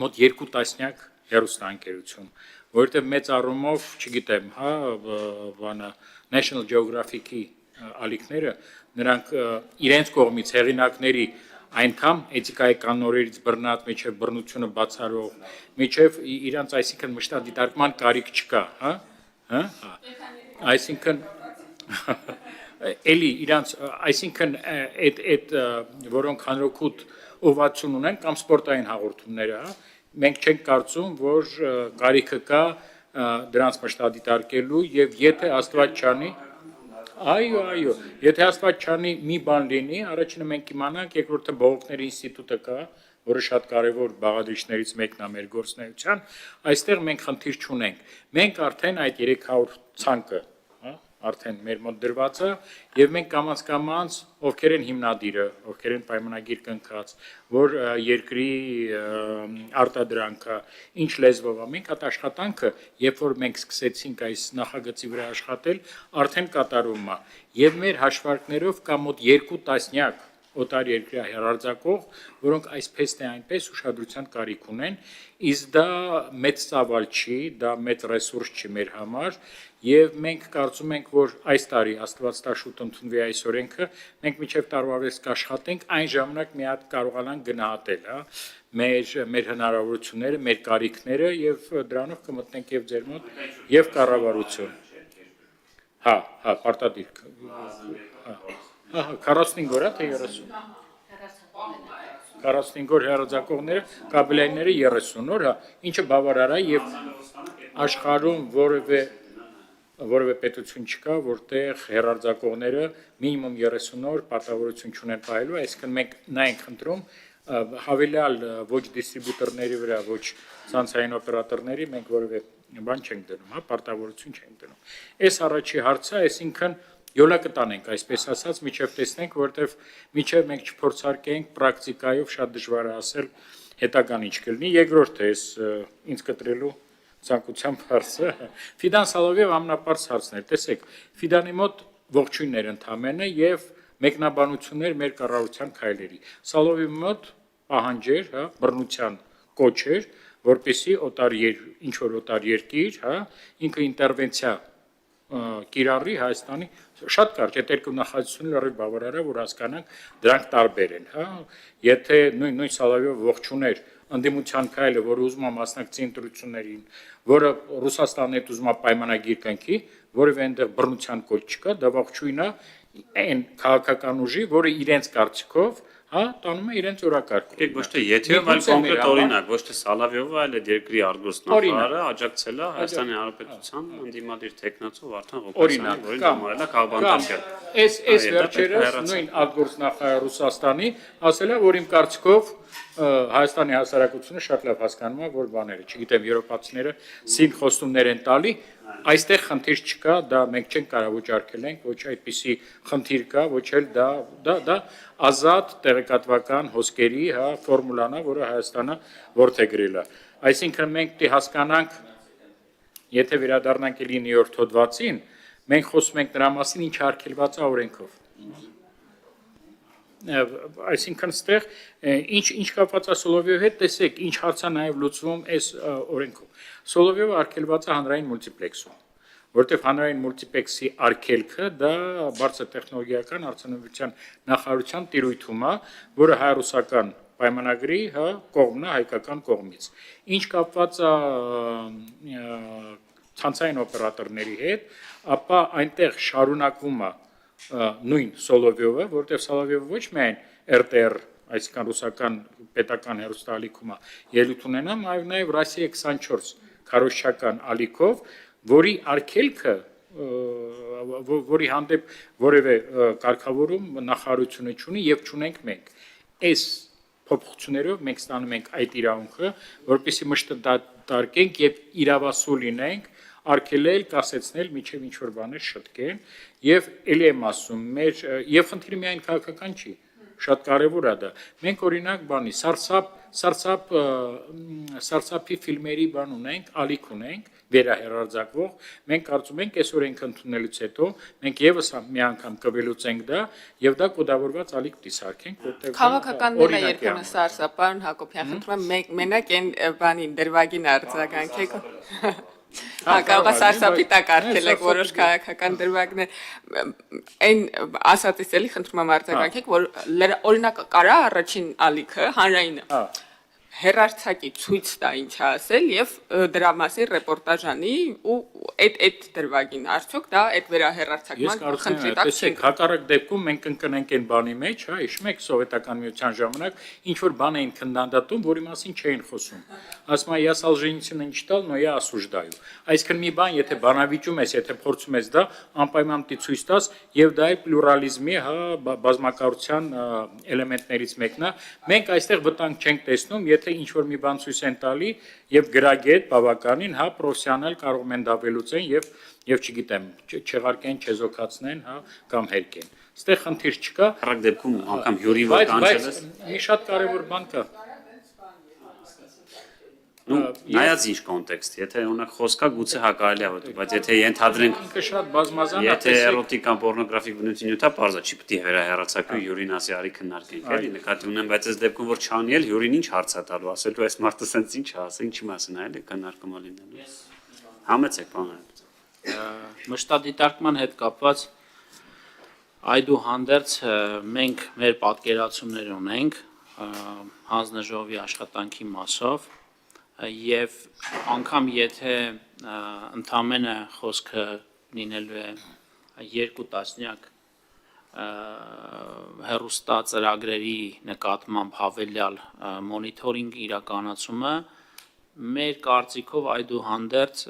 մոտ 2 տասնյակ հեռուստաընկերություն, որովհետև մեծ առումով, չգիտեմ, հա, բանը National Geographic-ի ալիքները, նրանք իրենց կողմից հեղինակների այնքան էթիկայի կանոններից բռնած, միջև բռնությունը բացառող, միջև իրանց այսինքն մշտադիտարկման կարիք չկա, հա, այսինքն էլի իրանց, այսինքն այդ որոնք հանրօգուտ ուղղություն ունեն կամ սպորտային հաղորդումները, հա, մենք չենք կարծում, որ կարիքը կա դրանց մշտադիտարկելու եւ եթե Աստված չանի, այո, եթե Աստված չանի մի բան լինի, առաջինը մենք իմանանք, երկրորդը բողոքների ինստիտուտը կա, որը շատ կարևոր բաղադրիչներից մեկն է մեր գործունեության, այստեղ մենք խնդիր չունենք։ Մենք արդեն այդ 300 ցանկը, հա, արդեն մեր մոտ դրված է եւ մենք կամաց ովքեր են հիմնադիրը, ովքեր են պայմանագիր կնքած, որ երկրի արտադրանքը ինչ լեզվով է, մենք այդ աշխատանքը, երբ որ մենք սկսեցինք այս նախագծի վրա աշխատել, արդեն կատարվում է եւ մեր հաշվարկներով կա մոտ 2 տասնյակ օտար երկրի հեռարձակող, որոնք այսպես թե այնպես ուշադրության կարիք ունեն, իսկ դա մեծ ծավալ չի, դա մեծ ռեսուրս չի մեր համար, եւ մենք կարծում ենք, որ այս տարի Աստված տա շուտ ընդունվի այս օրենքը, մենք մինչեւ տարվա վերջ կաշխատենք, այն ժամանակ մի հատ կարողանանք գնահատել, հա, մեր հնարավորությունները, մեր կարիքները եւ դրանով կմտնենք եւ ձեր մոտ եւ կառավարություն։ Հա, պարտադիր։ Հա, 45 օր է թե 30։ 45 օր հեռարձակողները, կաբելայինները 30 օր, հա, ինչը բավարար է եւ աշխարհում որևէ պետություն չկա, որտեղ հեռարձակողները մինիմում 30 օր պարտավորություն չունեն պահելու, այսինքն մենք նա ենք խնդրում հավելյալ ոչ դիստրիբյուտորների վրա, ոչ ցանցային օպերատորների մենք որևէ բան չենք դնում, հա, պարտավորություն չենք դնում։ Այս առաջի հարցը, այսինքն յոլա կտանենք, այսպես ասած, միջև տեսնենք, որտեվ միջև մենք չփորձարկենք պրակտիկայով շատ դժվար է ասել հետագան ինչ կլինի։ Երկրորդ է ինձ կտրելու ցանկությամբ հարցը։ Ֆիդան Սալովիև ամենապարզ հարցն էր։ Տեսեք, Ֆիդանի մոտ ողջույններ ընդամենը եւ մեկնաբանություններ մեր կառավարության քայլերի։ Սալովի մոտ պահանջեր, հա, բռնության կոչեր, որպեսի ինչ որ օտար երկիր, հա, ինքը ինտերվենցիա կիրառի Հայաստանի շատ կարճ այդ երկու նախաձեռնությունը լրիվ բավարար է, որ հասկանանք դրանք տարբեր են, հա, եթե նույն Սալավիով ողջուներ ընդդիմության քայլը, որը ուզում է մասնակցի ընտրություններին, որը Ռուսաստանն հետ ուզում է պայմանագիր կնքի, որևէ այնտեղ բռնության կոչ չկա, դա ողջույն է այն քաղաքական ուժի, որը իրենց կարծիքով, հա, տանում է իրենց օրակարգը։ Ոչ թե եթերով, այլ կոնկրետ օրինակ, ոչ թե Սալավիովը, այլ այդ երկրի արտգործնախարարը աջակցել է Հայաստանի Հանրապետության ընդդիմադիր տեխնացու Վարդան Ղուկասյանին, որին համարել է քաղբանտարկել։ Այս վերջերս նույն արտգործնախարար Ռուսաստանի ասել է, որ իմ կարծիքով Հայաստանի հասարակությունը շատ լավ հասկանում է, որ բաները, չգիտեմ, եվրոպացիները սին խոստումներ են տալի, այստեղ խնդիր չկա, դա մենք չենք կարող ոչ արգելենք, ոչ այդպիսի խնդիր կա, ոչ էլ դա ազատ տեղեկատվական հոսքերի, հա, ֆորմուլան է, որը Հայաստանը որդեգրել է։ Այսինքն մենք պետք է հասկանանք, եթե վերադառնանք էլի Նյու-Յորք հոդվածին, մենք խոսում ենք նրա մասին, ինչ արգելված է օրենքով։ Այսինքն ստեղ ինչ կապված է Սոլովիովի հետ, տեսեք, ինչ հարց է նաև լուծվում այս օրենքով։ Սոլովիովը արգելված է հանրային մուլտիպլեքսում, որտեղ հանրային մուլտիպլեքսի արգելքը դա բարձր տեխնոլոգիական արտոնության նախարարության տիրույթում է, որը հայ-ռուսական պայմանագրի, հա, կողմն է հայկական կողմից։ Ինչ կապված է ցանցային օպերատորների հետ, ապա այնտեղ շարունակվում է նույն Սոլովիովը, որտեղ Սոլովիովը ոչ միայն RTR, այսինքն ռուսական պետական հեռուստաալիքում է ելույթ ունենա, այլ նաև Ռասիա 24 քարոզչական ալիքով, որի արգելքը, որի հանդեպ որևէ կարգավորում նախարարությունը չունի եւ չունենք մենք։ Այս փոփոխություններով մենք ստանում ենք այդ իրավունքը, որպեսզի մշտադարձենք եւ իրավասու լինենք արգելել, կասեցնել, միջև ինչ որ բաներ շտկեն, եւ ելի եմ ասում, մեր եւ խնդիրը միայն քաղաքական չի, շատ կարեւոր է դա։ Մենք օրինակ բանի սարսափի ֆիլմերի բան ունենք, ալիք ունենք, վերահերարձակվող, մենք կարծում ենք այս օրենքը ընդունելուց հետո մենք եւս մի անգամ կվելուծենք դա եւ դա կոդավորված ալիք դիսարկենք, որտեղ Քաղաքականները երբեմն սարսափան Հակոբյան, խնդրում եմ մենակ այն բանին դրվագին արձագանքեք։ Կարող է սարսափի տակ արգելեք որոշ քաղաքական դրվագներ, այն ասածից էլի խնդրում եմ արձագանքեք, որ օրինակ կարա առաջին ալիքը հանրայինը հերարցակի ցույց տա ինչ ասել եւ դրա մասին ռեպորտաժ անի ու այդ դրվագին արդյոք դա այդ վերահերարցակման խնդրի տակ չի։ Տեսեք, հակառակ դեպքում մենք ընկնենք այն բանի մեջ, հա, հիշում եք սովետական միության ժամանակ ինչ որ բան էին քննադատում, որի մասին չէին խոսում։ Ասում է, я Солженицына не читал, но я осуждаю։ Այսինքն մի բան, եթե բանավիճում ես, եթե փորձում ես դա, անպայման պիտի ցույց տաս եւ դա է պլուրալիզմի, հա, բազմակարության էլեմենտներից մեկն է։ Մենք այստեղ վտանգ չենք տեսնում, եթե ինչ որ մի բան ցույց են տալի եւ գրագետ բավականին, հա, պրոֆեսիոնալ կարող են դա վերլուծեն եւ չգիտեմ, չեղարկեն, չեզոքացնեն, հա, կամ հերկեն։ Այստեղ խնդիր չկա։ Հակառակ դեպքում անգամ հյուրի վրա կանչել ես։ Մի շատ կարևոր բան կա։ Ну, նայած ինչ կոնտեքստ, եթե օրինակ խոսքա գուցե հակարելի է ոտ, բայց եթե ենթադրենք Ինքը շատ բազմազան է, եթե էրոտիկ կամ պորնոգրաֆիկ բնույթի նյութա, բարձա չի պետք է վերահեռացակու հյուրին ասի արի քննարկենք, էլի նկատի ունեմ, բայց այս դեպքում որ չանի էլ հյուրին ինչ հարց է տալու, ասելու այս մարդը սենց ինչ է ասել, ինչի մասին է, էլի քննարկումը լինելու։ Համեցեք բանը։ Մշտադիտարկման հետ կապված այդուհանդերձ մենք մեր պատկերացումներ ունենք հանձնաժողովի աշխատանքի մասով եւ անգամ եթե ընդամենը խոսքը լինելու է 2 տասնյակ հեռուստա ծրագրերի նկատմամբ հավելյալ մոնիթորինգ իրականացումը մեր կարծիքով այդուհանդերձ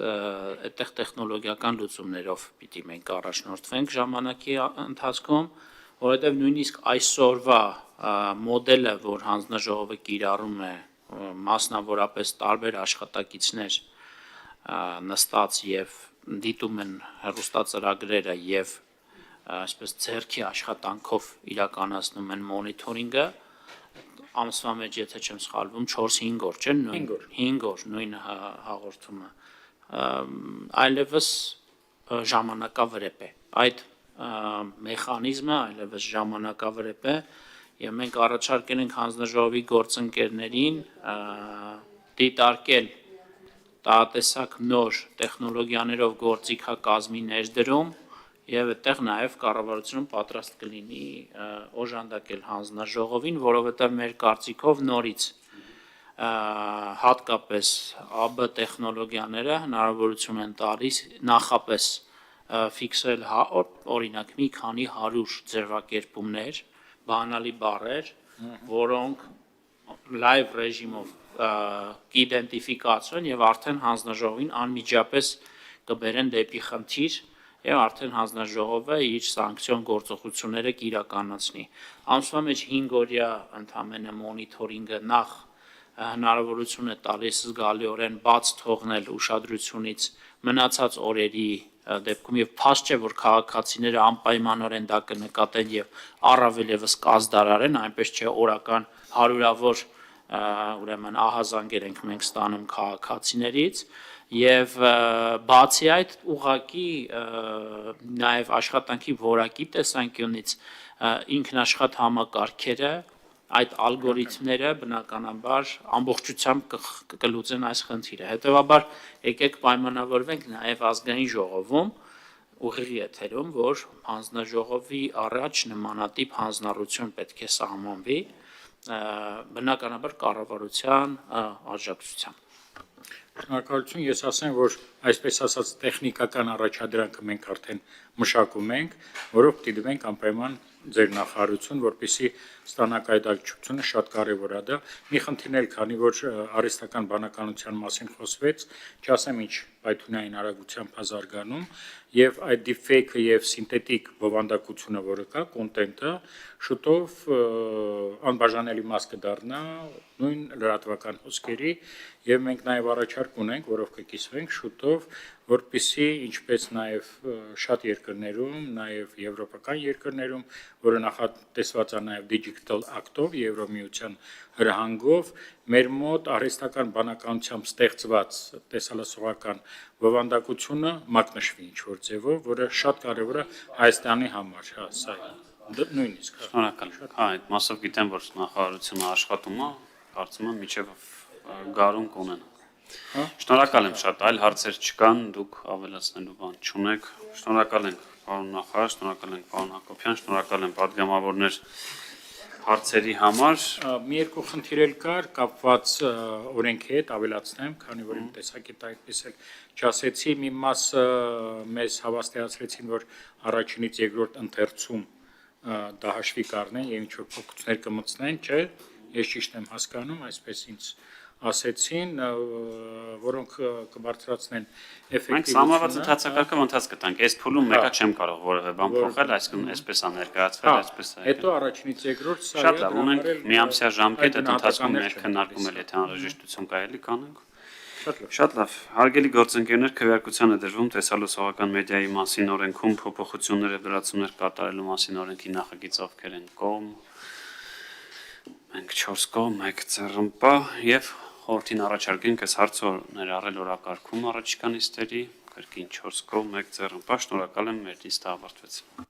այդտեղ տեխնոլոգիական լուծումներով պիտի մենք առաջնորդվենք ժամանակի ընթացքում, որովհետև նույնիսկ այսօրվա մոդելը, որ հանձնաժողովը կիրառում է մասնավորապես տարբեր աշխատակիցներ նստած եւ դիտում են հեռուստածրագրերը եւ այսպես ձեռքի աշխատանքով իրականացնում են մոնիթորինգը ամսվա մեջ եթե չեմ սխալվում 4-5 օր չէ 5 օր նույն հաղորդումը այլևս ժամանակավրեպ է այդ մեխանիզմը այլևս ժամանակավրեպ է եւ մենք առաջարկել ենք հանձնաժողովի գործընկերներին դիտարկել տաղատեսակ նոր տեխնոլոգիաներով գործիքակազմի ներդրում եւ այդտեղ նաեւ կառավարությունը պատրաստ կլինի օժանդակել հանձնաժողովին, որովհետեւ մեր կարծիքով նորից հատկապես ԱԲ տեխնոլոգիաները հնարավորություն են տալիս նախապես ֆիքսել օրինակ մի քանի 100 ձևակերպումներ բանալի բառեր, որոնք լայվ ռեժիմով կիդենտիֆիկացվեն եւ արդեն հանձնաժողովին անմիջապես կբերեն դեպի խնդիր եւ արդեն հանձնաժողովը իր սանկցիոն գործողությունները կիրականացնի։ Ամսվա մեջ 5 օրյա ընդամենը մոնիթորինգը նախ հնարավորություն է տալիս զգալիորեն բաց թողնել ուշադրությունից մնացած օրերի դեպքում եւ փաստ չէ որ քաղաքացիները անպայմանորեն դա կնկատեն եւ առավել եւս կազդարարեն այնպես չէ օրական հարյուրավոր ուրեմն ահազանգեր ենք մենք ստանում քաղաքացիներից եւ բացի այդ ուղակի նաեւ աշխատանքի որակի տեսանկյունից ինքնաշխատ համակարգերը այդ ալգորիթմները բնականաբար ամբողջությամբ կլուծեն այս խնդիրը։ Հետևաբար եկեք պայմանավորվենք նաև ազգային ժողովում ուղիղ եթերում, որ հանձնաժողովի առաջ նմանատիպ հանձնառություն պետք է սահմանվի բնականաբար կառավարության աջակցությամբ։ Շնորհակալություն, ես ասեմ, որ այսպես ասած տեխնիկական առաջադրանքը մենք արդեն մշակում ենք, որով պիտի դվենք անպայման ձեր նախարարություն, որպեսզի ստանաք այդ աջակցությունը շատ կարևոր է դա։ Մի խնդիրն էլ, քանի որ արհեստական բանականության մասին խոսվեց, չասեմ ինչ պայթունային արագությամբ զարգանում եւ այդ deepfake-ը եւ սինթետիկ բովանդակությունը, որը կա, կոնտենտը շուտով անբաժանելի մաս կդառնա նույն լրատվական հոսքերի եւ մենք նաեւ առաջարկ ունենք, որով կկիսվենք շուտով որպեսզի ինչպես նաև շատ երկրներում, նաև եվրոպական երկրներում, որը նախատեսված է նաև Digital Act-ով, Եվրոմիության հրահանգով, մեր մոտ արհեստական բանականությամբ ստեղծված տեսալսողական բովանդակությունը մակնշվի ինչ-որ ձևով, որը շատ կարևոր է Հայաստանի համար, հա, սա նույնիսկ։ Շնորհակալ եմ։ Հա, այդ մասով գիտեմ, որ նախարարությունը աշխատում է, կարծում եմ միջև գարուն կունենա։ Շնորհակալ եմ շատ, այլ հարցեր չկան, դուք ավելացնելու բան չունեք։ Շնորհակալ ենք, պարոն նախարար, շնորհակալ ենք, պարոն Հակոբյան, շնորհակալ եմ պատգամավորներ հարցերի համար։ Մի երկու խնդիր էլ կար կապված օրենքի հետ, ավելացնեմ, քանի որ իմ տեսակետը այդպես էլ չասեցի, մի մասը մեզ հավաստիացրեցին, որ առաջինից երկրորդ ընթերցում դա հաշվի կառնեն եւ ինչ-որ փոփոխություններ կմտցնեն, չէ, ես ճիշտ եմ հասկանում, այսպես ինձ ասեցին, որոնք կբարձրացնեն էֆեկտիվությունը։ Մենք սահմանված ընթացակարգով ընթաց կտանք, այս փուլում մեկը չեմ կարող որևէ բան փոխել, այսինքն այսպես է ներկայացվել, այսպես է։ Հետո առաջինից երկրորդ սա Շատ լավ, ունենք միամսյա ժամկետ, այդ ընթացքում մենք քննարկում էլ եթե անհրաժեշտություն կա էլի կանենք։ Շատ լավ, հարգելի գործընկերներ, քվեարկության է դրվում տեսալուսողական մեդիայի մասին օրենքում փոփոխություններ եւ լրացումներ կատարելու մասին օրենքի նախագիծ ովքեր են կողմ։ Մենք 4 կողմ, 1 ձեռնպա եւ խորհրդին առաջարկենք այս հարցը ներառել օրակարգում առաջիկա նիստերի, կրկին 4 կողմ, 1 ձեռնպա, շնորհակալ եմ, մեր նիստը ավարտվեց։